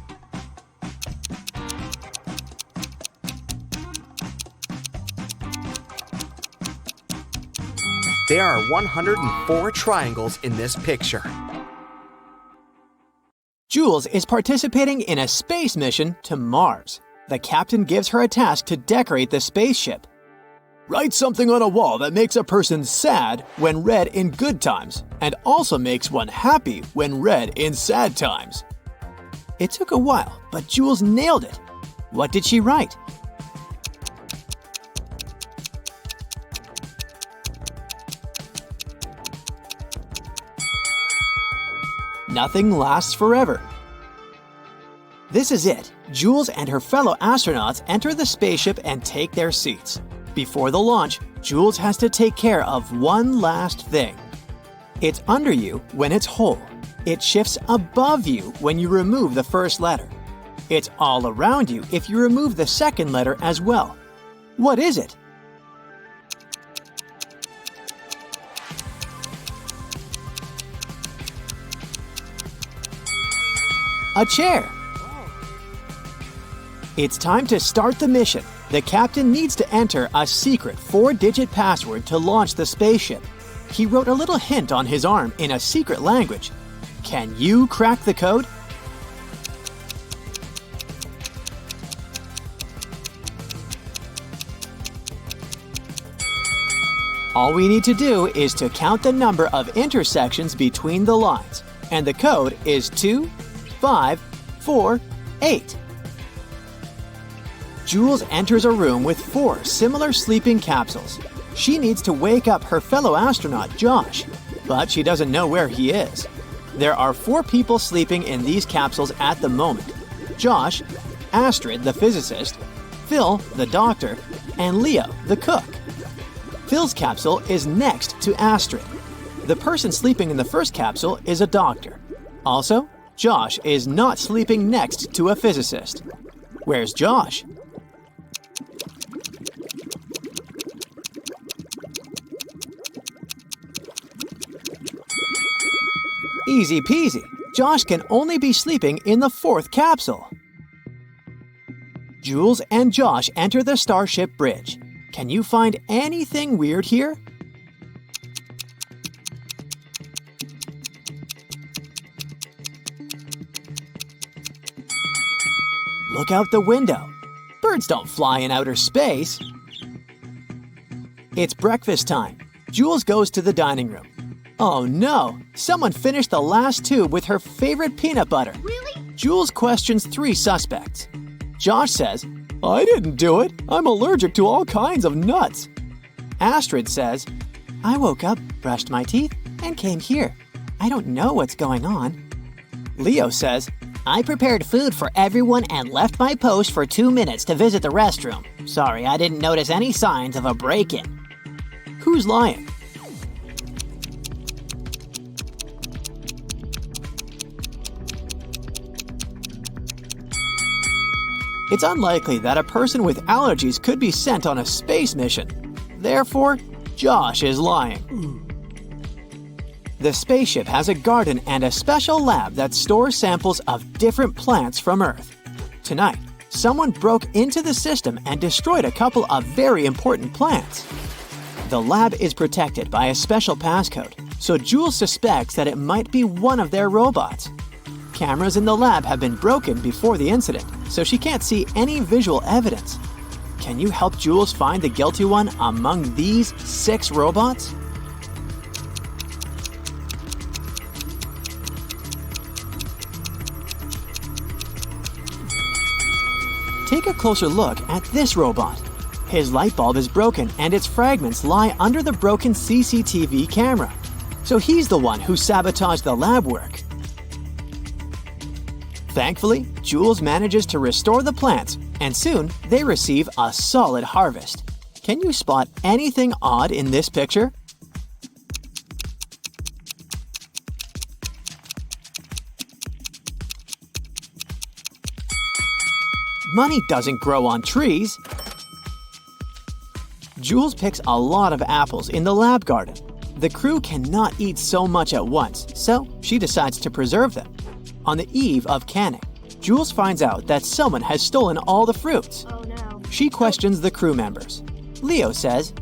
There are 104 triangles in this picture. Jules is participating in a space mission to Mars. The captain gives her a task to decorate the spaceship. Write something on a wall that makes a person sad when read in good times and also makes one happy when read in sad times. It took a while, but Jules nailed it. What did she write? Nothing lasts forever. This is it. Jules and her fellow astronauts enter the spaceship and take their seats. Before the launch, Jules has to take care of one last thing. It's under you when it's whole. It shifts above you when you remove the first letter. It's all around you if you remove the second letter as well. What is it? A chair. It's time to start the mission. The captain needs to enter a secret 4-digit password to launch the spaceship. He wrote a little hint on his arm in a secret language. Can you crack the code? All we need to do is to count the number of intersections between the lines, and the code is 2, 5, 4, 8. Jules enters a room with 4 similar sleeping capsules. She needs to wake up her fellow astronaut, Josh, but she doesn't know where he is. There are 4 people sleeping in these capsules at the moment: Josh, Astrid, the physicist, Phil, the doctor, and Leo, the cook. Phil's capsule is next to Astrid. The person sleeping in the first capsule is a doctor. Also, Josh is not sleeping next to a physicist. Where's Josh? Easy peasy. Josh can only be sleeping in the 4th capsule. Jules and Josh enter the Starship Bridge. Can you find anything weird here? Look out the window. Birds don't fly in outer space. It's breakfast time. Jules goes to the dining room. Oh no! Someone finished the last tube with her favorite peanut butter. Really? Jules questions 3 suspects. Josh says, "I didn't do it. I'm allergic to all kinds of nuts." Astrid says, "I woke up, brushed my teeth, and came here. I don't know what's going on." Leo says, I prepared food for everyone and left my post for 2 minutes to visit the restroom. Sorry, I didn't notice any signs of a break-in. "Who's lying?" It's unlikely that a person with allergies could be sent on a space mission. Therefore, Josh is lying. The spaceship has a garden and a special lab that stores samples of different plants from Earth. Tonight, someone broke into the system and destroyed a couple of very important plants. The lab is protected by a special passcode, so Jules suspects that it might be one of their robots. Cameras in the lab have been broken before the incident, so she can't see any visual evidence. Can you help Jules find the guilty one among these 6 robots? Take a closer look at this robot. His light bulb is broken and its fragments lie under the broken CCTV camera. So he's the one who sabotaged the lab work. Thankfully, Jules manages to restore the plants, and soon they receive a solid harvest. Can you spot anything odd in this picture? Money doesn't grow on trees. Jules picks a lot of apples in the lab garden. The crew cannot eat so much at once, so she decides to preserve them. On the eve of canning, Jules finds out that someone has stolen all the fruits. Oh no. She questions the crew members. Leo says,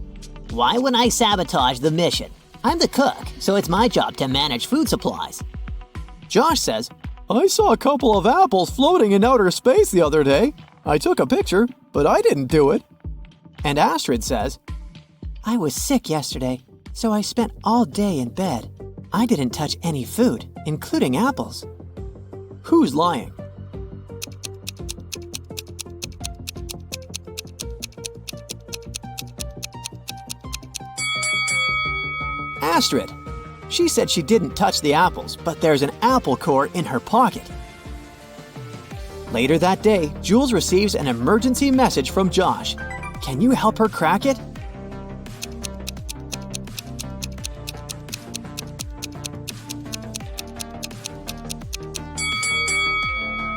Why would I sabotage the mission? I'm the cook, so it's my job to manage food supplies. Josh says, I saw a couple of apples floating in outer space the other day. I took a picture, but I didn't do it. And Astrid says, I was sick yesterday, so I spent all day in bed. I didn't touch any food, including apples. Who's lying? Astrid. She said she didn't touch the apples, but there's an apple core in her pocket. Later that day, Jules receives an emergency message from Josh. Can you help her crack it?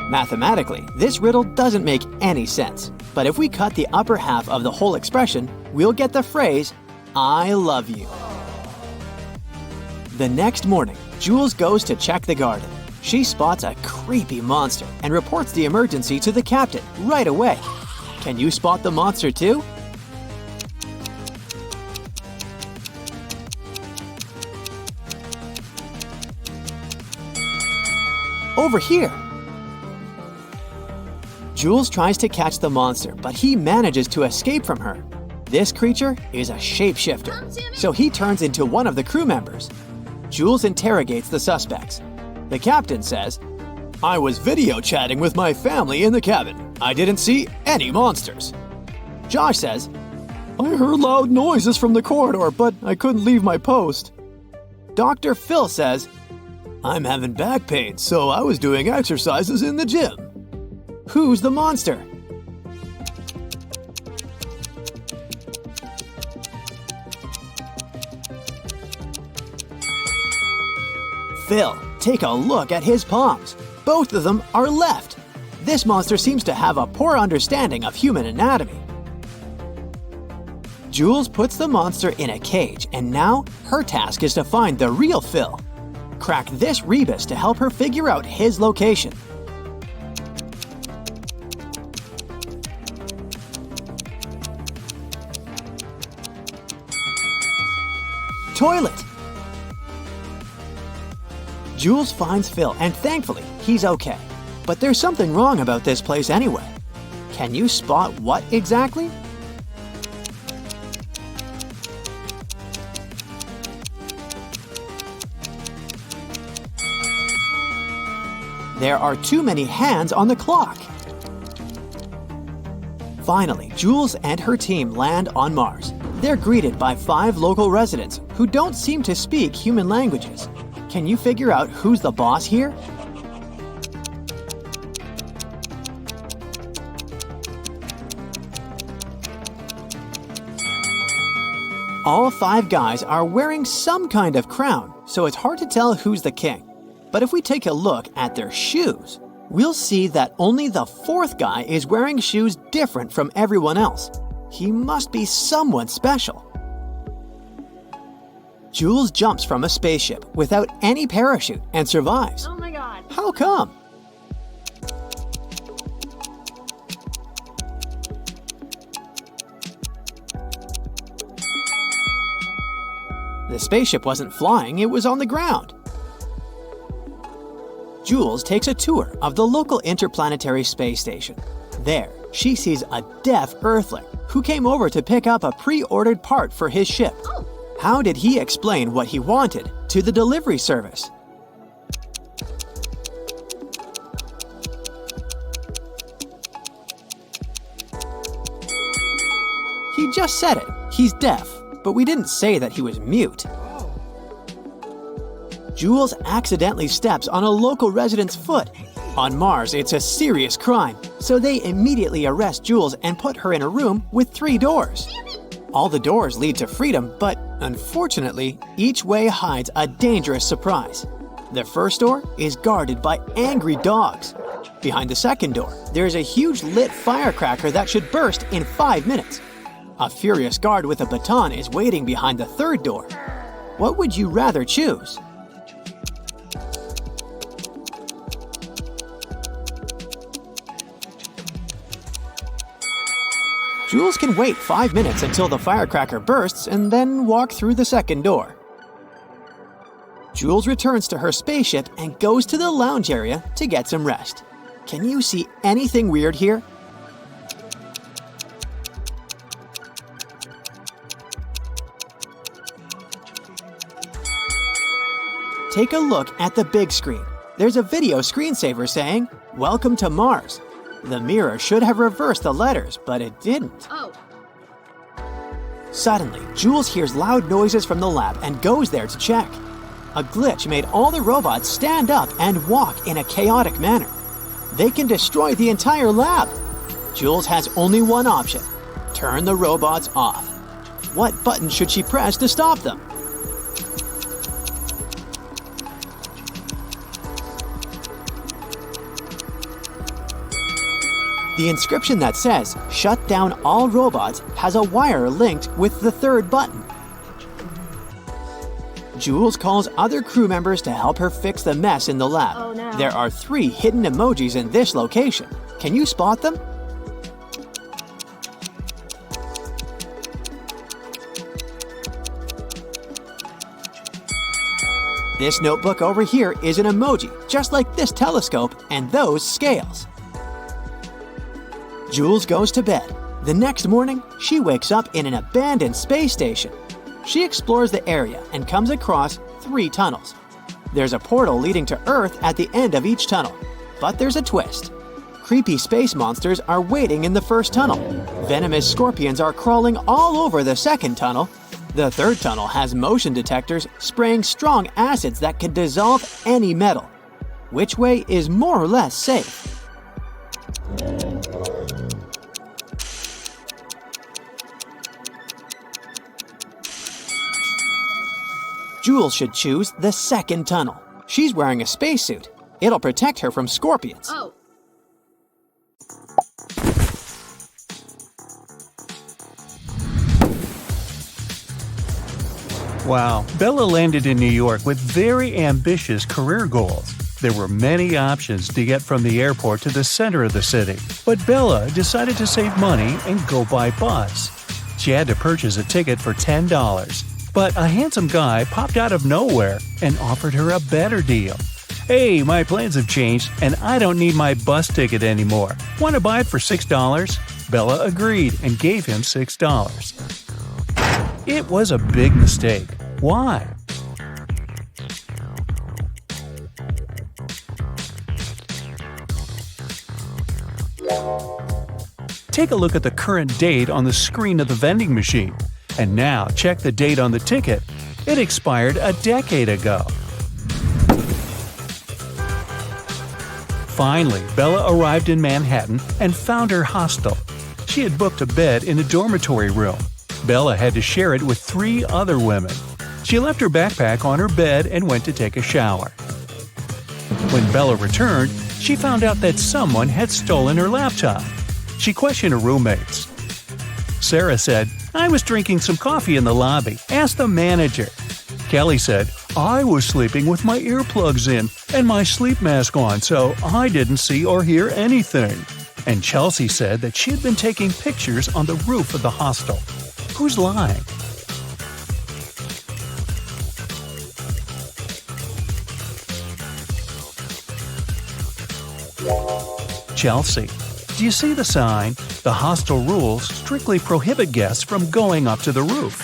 Mathematically, this riddle doesn't make any sense. But if we cut the upper half of the whole expression, we'll get the phrase, I love you. The next morning, Jules goes to check the garden. She spots a creepy monster and reports the emergency to the captain right away. Can you spot the monster too? Over here. Jules tries to catch the monster, but he manages to escape from her. This creature is a shapeshifter, so he turns into one of the crew members. Jules interrogates the suspects. The captain says, I was video chatting with my family in the cabin. I didn't see any monsters. Josh says, I heard loud noises from the corridor, but I couldn't leave my post. Dr. Phil says, I'm having back pain, so I was doing exercises in the gym. Who's the monster? Phil, take a look at his palms. Both of them are left. This monster seems to have a poor understanding of human anatomy. Jules puts the monster in a cage, and now her task is to find the real Phil. Crack this rebus to help her figure out his location. Toilet. Jules finds Phil, and thankfully, he's okay. But there's something wrong about this place anyway. Can you spot what exactly? There are too many hands on the clock. Finally, Jules and her team land on Mars. They're greeted by 5 local residents who don't seem to speak human languages. Can you figure out who's the boss here? All 5 guys are wearing some kind of crown, so it's hard to tell who's the king. But if we take a look at their shoes, we'll see that only the 4th guy is wearing shoes different from everyone else. He must be someone special. Jules jumps from a spaceship without any parachute and survives. Oh my god. How come? The spaceship wasn't flying, it was on the ground. Jules takes a tour of the local interplanetary space station. There, she sees a deaf Earthling who came over to pick up a pre-ordered part for his ship. How did he explain what he wanted to the delivery service? He just said it. He's deaf, but we didn't say that he was mute. Jules accidentally steps on a local resident's foot. On Mars, it's a serious crime, so they immediately arrest Jules and put her in a room with 3 doors. All the doors lead to freedom, but unfortunately, each way hides a dangerous surprise. The first door is guarded by angry dogs. Behind the second door, there's a huge lit firecracker that should burst in 5 minutes. A furious guard with a baton is waiting behind the third door. What would you rather choose? Jules can wait 5 minutes until the firecracker bursts and then walk through the second door. Jules returns to her spaceship and goes to the lounge area to get some rest. Can you see anything weird here? Take a look at the big screen. There's a video screensaver saying, "Welcome to Mars." The mirror should have reversed the letters, but it didn't. Oh. Suddenly, Jules hears loud noises from the lab and goes there to check. A glitch made all the robots stand up and walk in a chaotic manner. They can destroy the entire lab. Jules has only one option: turn the robots off. What button should she press to stop them? The inscription that says, "Shut down all robots," has a wire linked with the third button. Jules calls other crew members to help her fix the mess in the lab. Oh, no. There are 3 hidden emojis in this location. Can you spot them? This notebook over here is an emoji, just like this telescope and those scales. Jules goes to bed. The next morning, she wakes up in an abandoned space station. She explores the area and comes across 3 tunnels. There's a portal leading to Earth at the end of each tunnel. But there's a twist. Creepy space monsters are waiting in the first tunnel. Venomous scorpions are crawling all over the second tunnel. The third tunnel has motion detectors spraying strong acids that can dissolve any metal. Which way is more or less safe? Jules should choose the second tunnel. She's wearing a spacesuit. It'll protect her from scorpions. Oh. Wow, Bella landed in New York with very ambitious career goals. There were many options to get from the airport to the center of the city, but Bella decided to save money and go by bus. She had to purchase a ticket for $10, but a handsome guy popped out of nowhere and offered her a better deal. "Hey, my plans have changed and I don't need my bus ticket anymore. Want to buy it for $6? Bella agreed and gave him $6. It was a big mistake. Why? Take a look at the current date on the screen of the vending machine. And now check the date on the ticket. It expired a decade ago. Finally, Bella arrived in Manhattan and found her hostel. She had booked a bed in a dormitory room. Bella had to share it with 3 other women. She left her backpack on her bed and went to take a shower. When Bella returned, she found out that someone had stolen her laptop. She questioned her roommates. Sarah said, "I was drinking some coffee in the lobby. Ask the manager." Kelly said, "I was sleeping with my earplugs in and my sleep mask on, so I didn't see or hear anything." And Chelsea said that she had been taking pictures on the roof of the hostel. Who's lying? Chelsea. Do you see the sign? The hostel rules strictly prohibit guests from going up to the roof.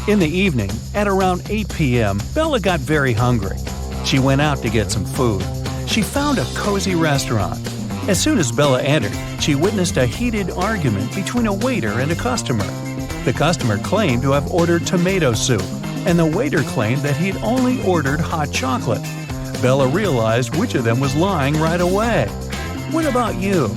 In the evening, at around 8 p.m., Bella got very hungry. She went out to get some food. She found a cozy restaurant. As soon as Bella entered, she witnessed a heated argument between a waiter and a customer. The customer claimed to have ordered tomato soup, and the waiter claimed that he'd only ordered hot chocolate. Bella realized which of them was lying right away. What about you?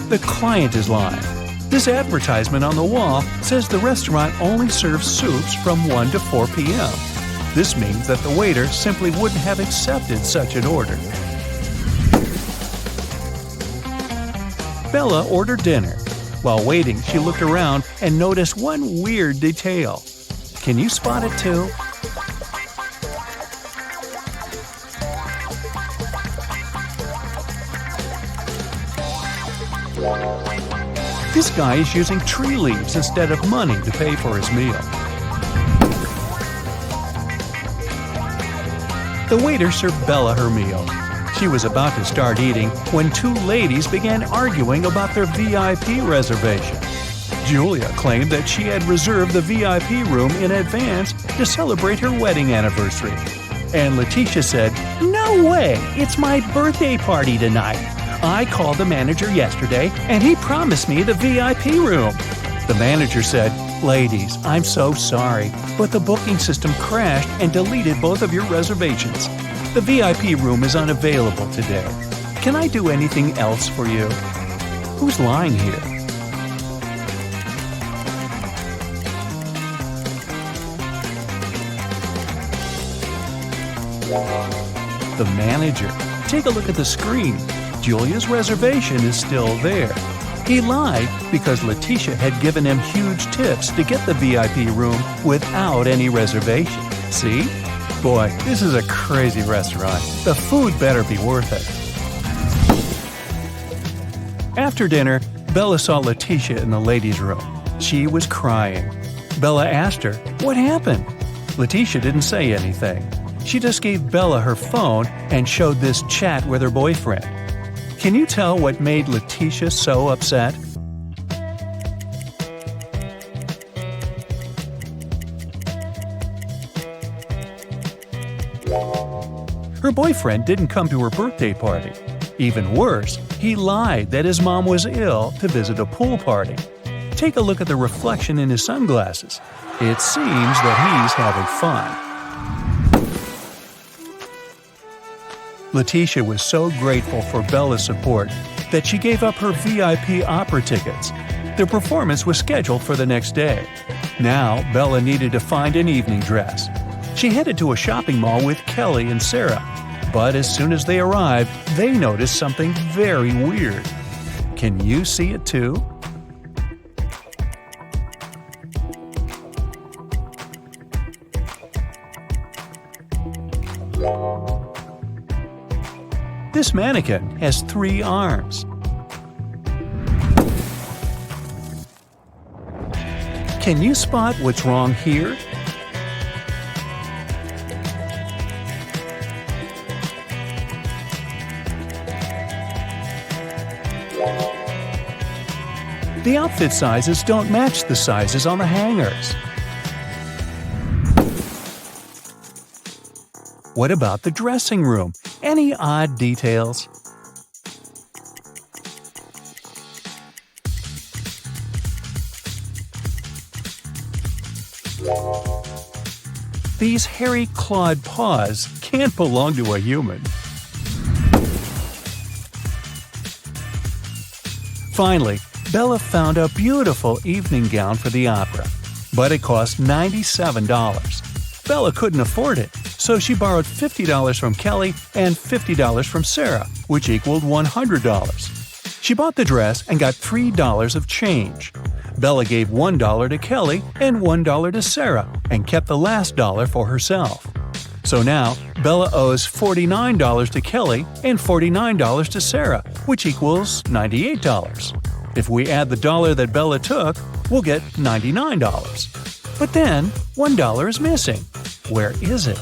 The client is lying. This advertisement on the wall says the restaurant only serves soups from 1 to 4 p.m. This means that the waiter simply wouldn't have accepted such an order. Bella ordered dinner. While waiting, she looked around and noticed one weird detail. Can you spot it too? This guy is using tree leaves instead of money to pay for his meal. The waiter served Bella her meal. She was about to start eating when two ladies began arguing about their VIP reservation. Julia claimed that she had reserved the VIP room in advance to celebrate her wedding anniversary. And Letitia said, "No way! It's my birthday party tonight. I called the manager yesterday and he promised me the VIP room." The manager said, "Ladies, I'm so sorry, but the booking system crashed and deleted both of your reservations. The VIP room is unavailable today. Can I do anything else for you?" Who's lying here? The manager. Take a look at the screen. Julia's reservation is still there. He lied because Letitia had given him huge tips to get the VIP room without any reservation. See? Boy, this is a crazy restaurant. The food better be worth it. After dinner, Bella saw Letitia in the ladies' room. She was crying. Bella asked her, "What happened?" Letitia didn't say anything. She just gave Bella her phone and showed this chat with her boyfriend. Can you tell what made Letitia so upset? Her boyfriend didn't come to her birthday party. Even worse, he lied that his mom was ill to visit a pool party. Take a look at the reflection in his sunglasses. It seems that he's having fun. Letitia was so grateful for Bella's support that she gave up her VIP opera tickets. Their performance was scheduled for the next day. Now, Bella needed to find an evening dress. She headed to a shopping mall with Kelly and Sarah, but as soon as they arrived, they noticed something very weird. Can you see it too? This mannequin has 3 arms. Can you spot what's wrong here? The outfit sizes don't match the sizes on the hangers. What about the dressing room? Any odd details? These hairy clawed paws can't belong to a human. Finally, Bella found a beautiful evening gown for the opera, but it cost $97. Bella couldn't afford it, so she borrowed $50 from Kelly and $50 from Sarah, which equaled $100. She bought the dress and got $3 of change. Bella gave $1 to Kelly and $1 to Sarah and kept the last dollar for herself. So now, Bella owes $49 to Kelly and $49 to Sarah, which equals $98. If we add the dollar that Bella took, we'll get $99. But then, $1 is missing. Where is it?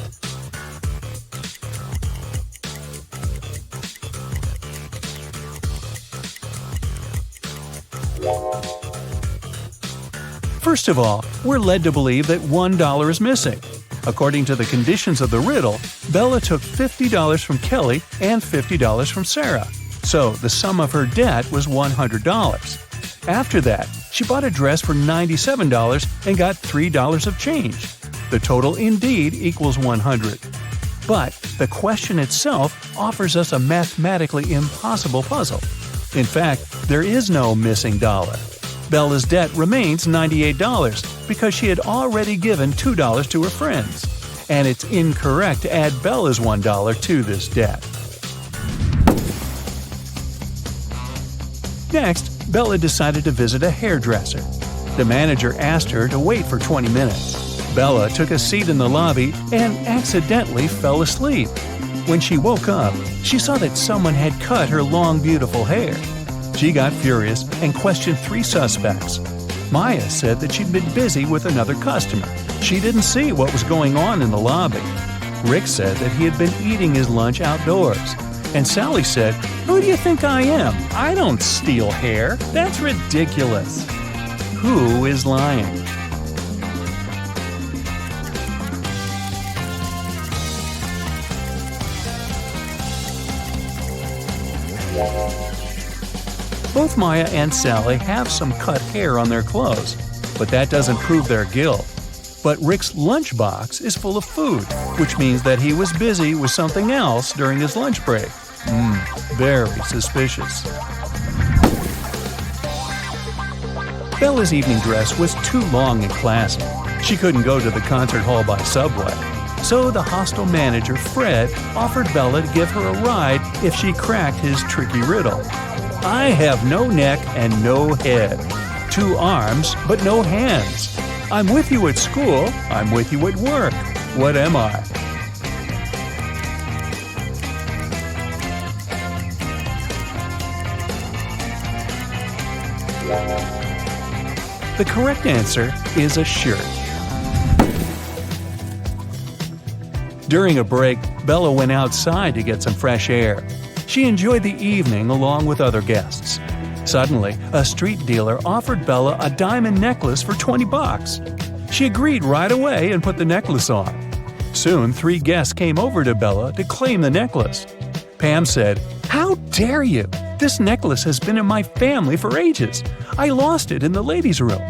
First of all, we're led to believe that $1 is missing. According to the conditions of the riddle, Bella took $50 from Kelly and $50 from Sarah. So the sum of her debt was $100. After that, she bought a dress for $97 and got $3 of change. The total indeed equals $100. But the question itself offers us a mathematically impossible puzzle. In fact, there is no missing dollar. Bella's debt remains $98 because she had already given $2 to her friends. And it's incorrect to add Bella's $1 to this debt. Next, Bella decided to visit a hairdresser. The manager asked her to wait for 20 minutes. Bella took a seat in the lobby and accidentally fell asleep. When she woke up, she saw that someone had cut her long, beautiful hair. She got furious and questioned 3 suspects. Maya said that she'd been busy with another customer. She didn't see what was going on in the lobby. Rick said that he had been eating his lunch outdoors. And Sally said, "Who do you think I am? I don't steal hair. That's ridiculous." Who is lying? Both Maya and Sally have some cut hair on their clothes, but that doesn't prove their guilt. But Rick's lunchbox is full of food, which means that he was busy with something else during his lunch break. Very suspicious. Bella's evening dress was too long and classy. She couldn't go to the concert hall by subway. So the hostel manager, Fred, offered Bella to give her a ride if she cracked his tricky riddle. I have no neck and no head. 2 arms, but no hands. I'm with you at school. I'm with you at work. What am I? The correct answer is a shirt. During a break, Bella went outside to get some fresh air. She enjoyed the evening along with other guests. Suddenly, a street dealer offered Bella a diamond necklace for $20. She agreed right away and put the necklace on. Soon, 3 guests came over to Bella to claim the necklace. Pam said, "How dare you? This necklace has been in my family for ages. I lost it in the ladies' room."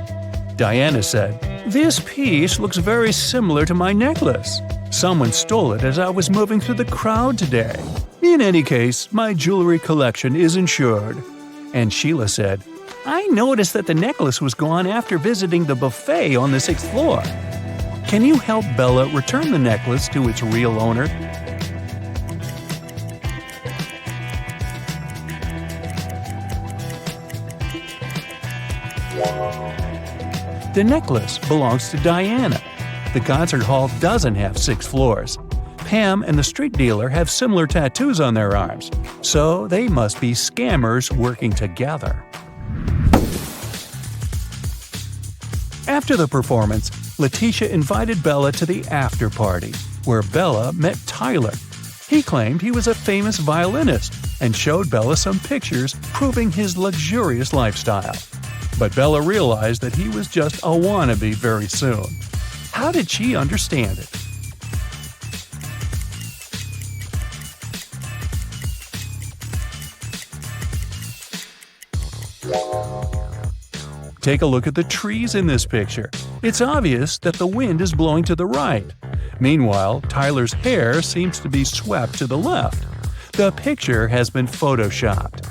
Diana said, "This piece looks very similar to my necklace. Someone stole it as I was moving through the crowd today. In any case, my jewelry collection is insured." And Sheila said, "I noticed that the necklace was gone after visiting the buffet on the 6th floor. Can you help Bella return the necklace to its real owner?" The necklace belongs to Diana. The concert hall doesn't have 6 floors. Pam and the street dealer have similar tattoos on their arms, so they must be scammers working together. After the performance, Letitia invited Bella to the after party, where Bella met Tyler. He claimed he was a famous violinist and showed Bella some pictures proving his luxurious lifestyle. But Bella realized that he was just a wannabe very soon. How did she understand it? Take a look at the trees in this picture. It's obvious that the wind is blowing to the right. Meanwhile, Tyler's hair seems to be swept to the left. The picture has been photoshopped.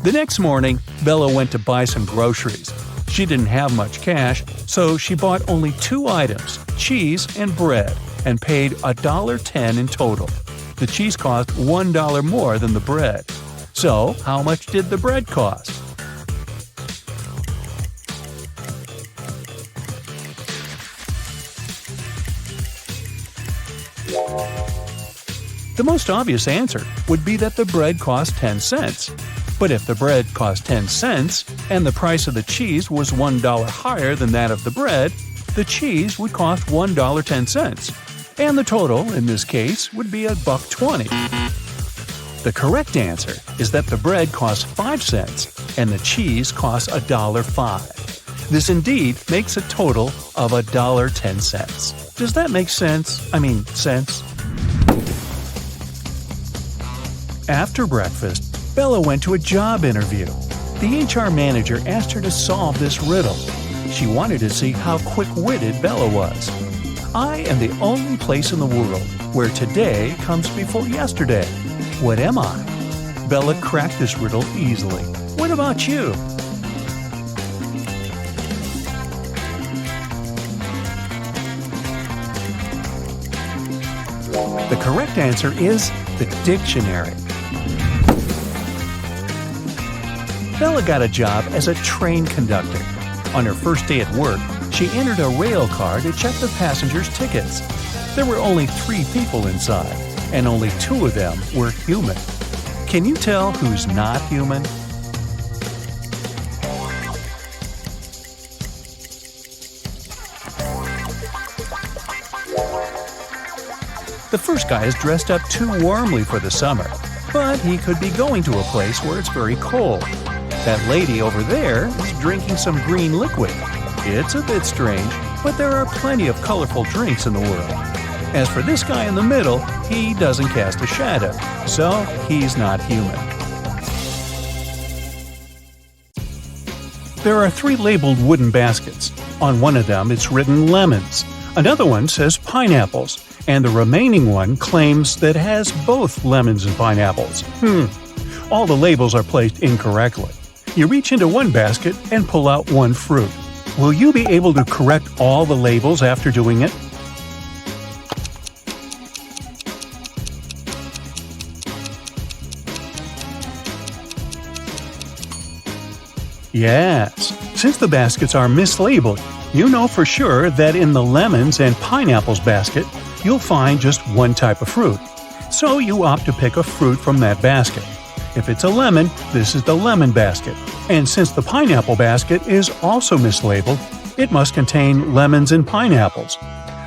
The next morning, Bella went to buy some groceries. She didn't have much cash, so she bought only 2 items, cheese and bread, and paid $1.10 in total. The cheese cost $1 more than the bread. So, how much did the bread cost? The most obvious answer would be that the bread cost 10 cents. But if the bread cost 10 cents and the price of the cheese was $1 higher than that of the bread, the cheese would cost $1.10, and the total, in this case, would be $1.20. The correct answer is that the bread costs 5 cents and the cheese costs $1.05. This indeed makes a total of $1.10. Does that make sense? Sense? After breakfast, Bella went to a job interview. The HR manager asked her to solve this riddle. She wanted to see how quick-witted Bella was. I am the only place in the world where today comes before yesterday. What am I? Bella cracked this riddle easily. What about you? The correct answer is the dictionary. Bella got a job as a train conductor. On her first day at work, she entered a rail car to check the passengers' tickets. There were only 3 people inside, and only 2 of them were human. Can you tell who's not human? The first guy is dressed up too warmly for the summer, but he could be going to a place where it's very cold. That lady over there is drinking some green liquid. It's a bit strange, but there are plenty of colorful drinks in the world. As for this guy in the middle, he doesn't cast a shadow, so he's not human. There are 3 labeled wooden baskets. On one of them it's written lemons, another one says pineapples, and the remaining one claims that it has both lemons and pineapples. All the labels are placed incorrectly. You reach into one basket and pull out one fruit. Will you be able to correct all the labels after doing it? Yes, since the baskets are mislabeled, you know for sure that in the lemons and pineapples basket, you'll find just one type of fruit. So you opt to pick a fruit from that basket. If it's a lemon, this is the lemon basket. And since the pineapple basket is also mislabeled, it must contain lemons and pineapples.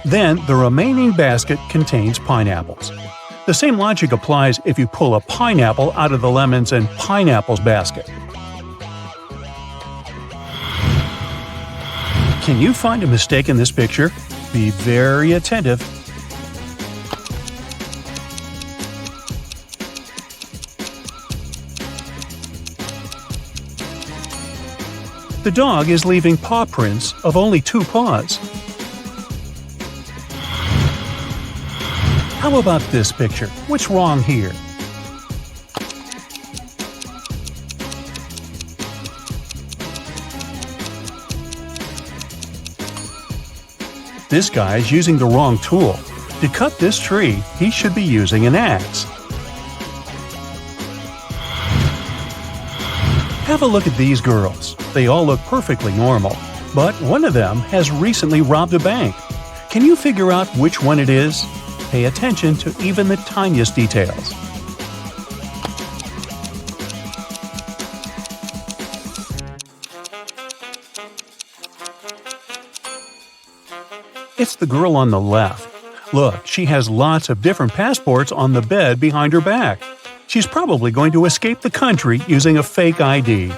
Then the remaining basket contains pineapples. The same logic applies if you pull a pineapple out of the lemons and pineapples basket. Can you find a mistake in this picture? Be very attentive. The dog is leaving paw prints of only 2 paws. How about this picture? What's wrong here? This guy is using the wrong tool. To cut this tree, he should be using an axe. Have a look at these girls. They all look perfectly normal, but one of them has recently robbed a bank. Can you figure out which one it is? Pay attention to even the tiniest details. It's the girl on the left. Look, she has lots of different passports on the bed behind her back. She's probably going to escape the country using a fake ID.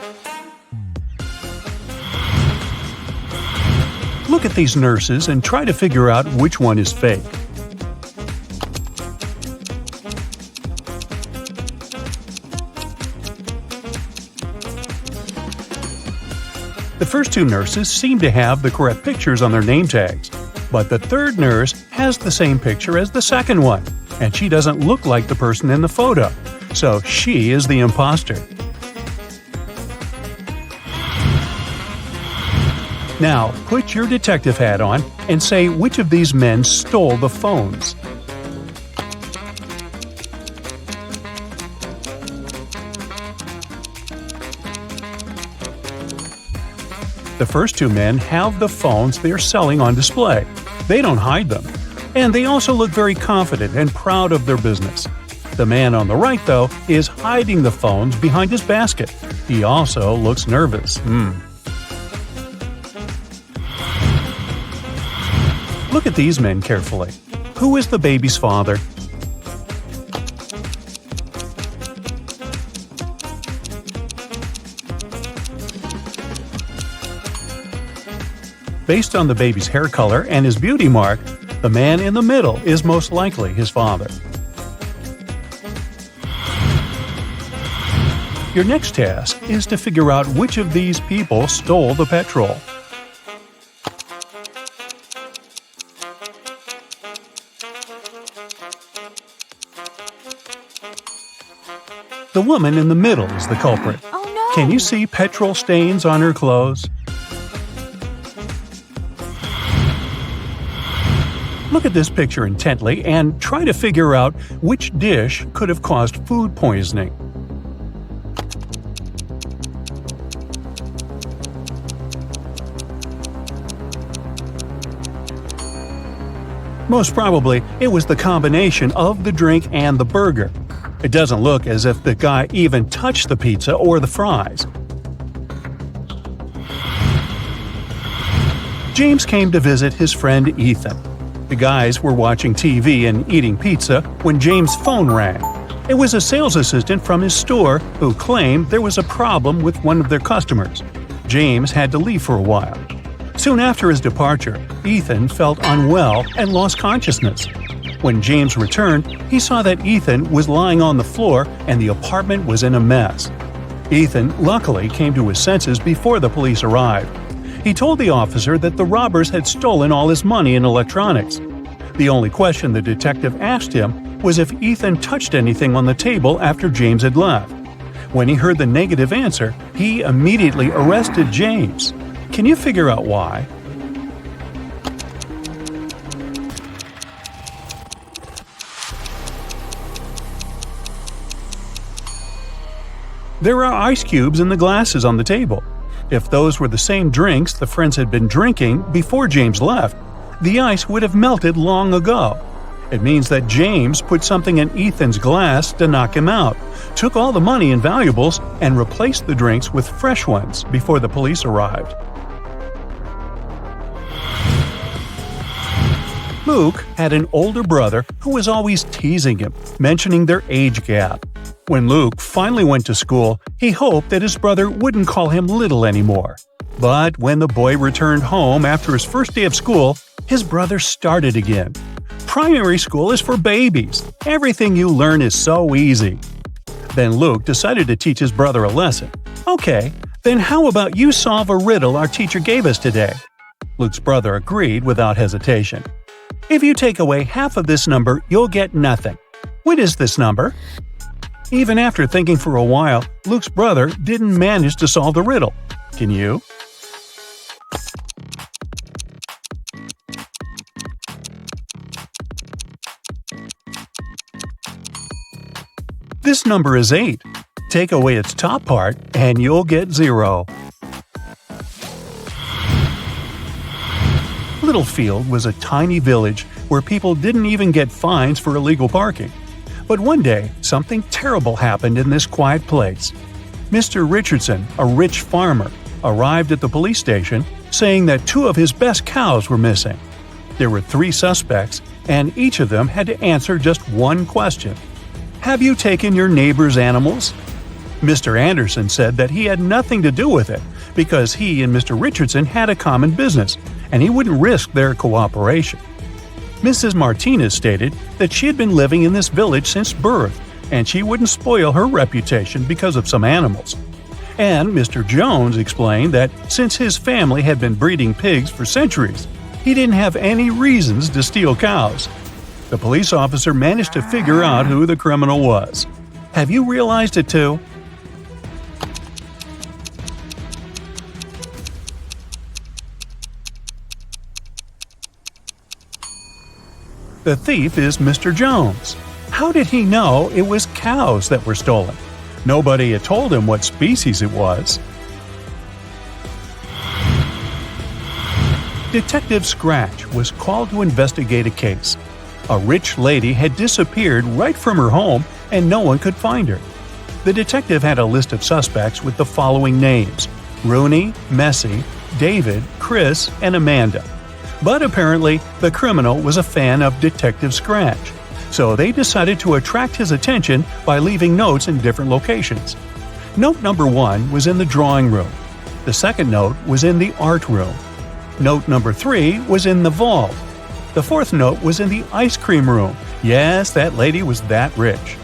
Look at these nurses and try to figure out which one is fake. The first 2 nurses seem to have the correct pictures on their name tags, but the third nurse has the same picture as the second one, and she doesn't look like the person in the photo, so she is the imposter. Now, put your detective hat on and say which of these men stole the phones. The first 2 men have the phones they're selling on display. They don't hide them. And they also look very confident and proud of their business. The man on the right, though, is hiding the phones behind his basket. He also looks nervous. Look at these men carefully. Who is the baby's father? Based on the baby's hair color and his beauty mark, the man in the middle is most likely his father. Your next task is to figure out which of these people stole the petrol. The woman in the middle is the culprit. Oh no! Can you see petrol stains on her clothes? Look at this picture intently and try to figure out which dish could have caused food poisoning. Most probably, it was the combination of the drink and the burger. It doesn't look as if the guy even touched the pizza or the fries. James came to visit his friend Ethan. The guys were watching TV and eating pizza when James' phone rang. It was a sales assistant from his store who claimed there was a problem with one of their customers. James had to leave for a while. Soon after his departure, Ethan felt unwell and lost consciousness. When James returned, he saw that Ethan was lying on the floor and the apartment was in a mess. Ethan luckily came to his senses before the police arrived. He told the officer that the robbers had stolen all his money and electronics. The only question the detective asked him was if Ethan touched anything on the table after James had left. When he heard the negative answer, he immediately arrested James. Can you figure out why? There are ice cubes in the glasses on the table. If those were the same drinks the friends had been drinking before James left, the ice would have melted long ago. It means that James put something in Ethan's glass to knock him out, took all the money and valuables, and replaced the drinks with fresh ones before the police arrived. Luke had an older brother who was always teasing him, mentioning their age gap. When Luke finally went to school, he hoped that his brother wouldn't call him little anymore. But when the boy returned home after his first day of school, his brother started again. Primary school is for babies. Everything you learn is so easy. Then Luke decided to teach his brother a lesson. Okay, then how about you solve a riddle our teacher gave us today? Luke's brother agreed without hesitation. If you take away half of this number, you'll get nothing. What is this number? Even after thinking for a while, Luke's brother didn't manage to solve the riddle. Can you? This number is 8. Take away its top part and you'll get 0. Littlefield was a tiny village where people didn't even get fines for illegal parking. But one day, something terrible happened in this quiet place. Mr. Richardson, a rich farmer, arrived at the police station saying that 2 of his best cows were missing. There were 3 suspects, and each of them had to answer just one question. Have you taken your neighbor's animals? Mr. Anderson said that he had nothing to do with it because he and Mr. Richardson had a common business, and he wouldn't risk their cooperation. Mrs. Martinez stated that she had been living in this village since birth, and she wouldn't spoil her reputation because of some animals. And Mr. Jones explained that since his family had been breeding pigs for centuries, he didn't have any reasons to steal cows. The police officer managed to figure out who the criminal was. Have you realized it too? The thief is Mr. Jones. How did he know it was cows that were stolen? Nobody had told him what species it was. Detective Scratch was called to investigate a case. A rich lady had disappeared right from her home and no one could find her. The detective had a list of suspects with the following names: Rooney, Messi, David, Chris, and Amanda. But apparently, the criminal was a fan of Detective Scratch, so they decided to attract his attention by leaving notes in different locations. Note number 1 was in the drawing room. The second note was in the art room. Note number 3 was in the vault. The fourth note was in the ice cream room. Yes, that lady was that rich.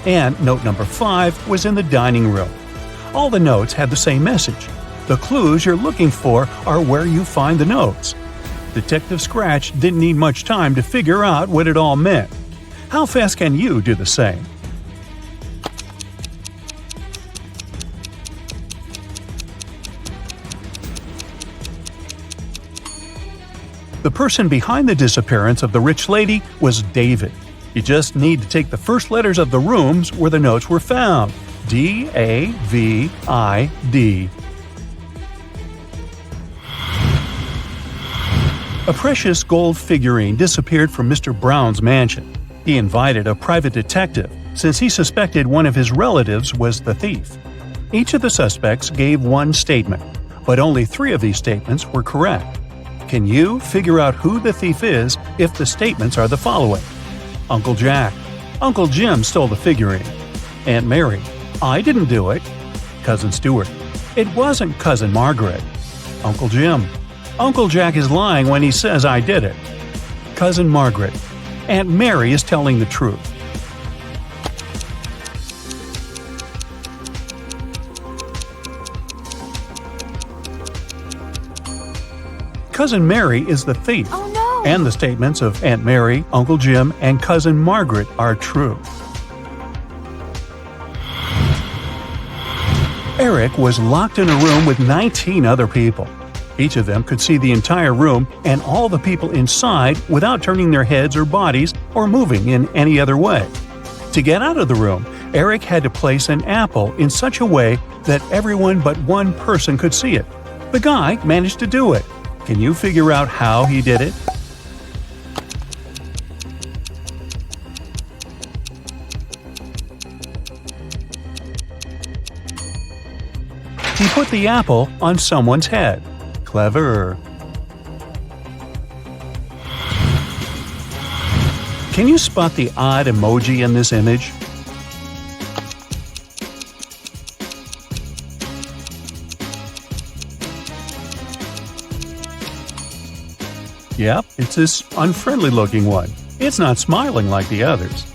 And note number 5 was in the dining room. All the notes had the same message. The clues you're looking for are where you find the notes. Detective Scratch didn't need much time to figure out what it all meant. How fast can you do the same? The person behind the disappearance of the rich lady was David. You just need to take the first letters of the rooms where the notes were found. D-A-V-I-D. A precious gold figurine disappeared from Mr. Brown's mansion. He invited a private detective, since he suspected one of his relatives was the thief. Each of the suspects gave one statement, but only 3 of these statements were correct. Can you figure out who the thief is if the statements are the following? Uncle Jack. Uncle Jim stole the figurine. Aunt Mary. I didn't do it. Cousin Stuart. It wasn't Cousin Margaret. Uncle Jim. Uncle Jack is lying when he says I did it. Cousin Margaret. Aunt Mary is telling the truth. Cousin Mary is the thief. Oh no! And the statements of Aunt Mary, Uncle Jim, and Cousin Margaret are true. Eric was locked in a room with 19 other people. Each of them could see the entire room and all the people inside without turning their heads or bodies or moving in any other way. To get out of the room, Eric had to place an apple in such a way that everyone but one person could see it. The guy managed to do it. Can you figure out how he did it? He put the apple on someone's head. Clever. Can you spot the odd emoji in this image? Yep, it's this unfriendly looking one. It's not smiling like the others.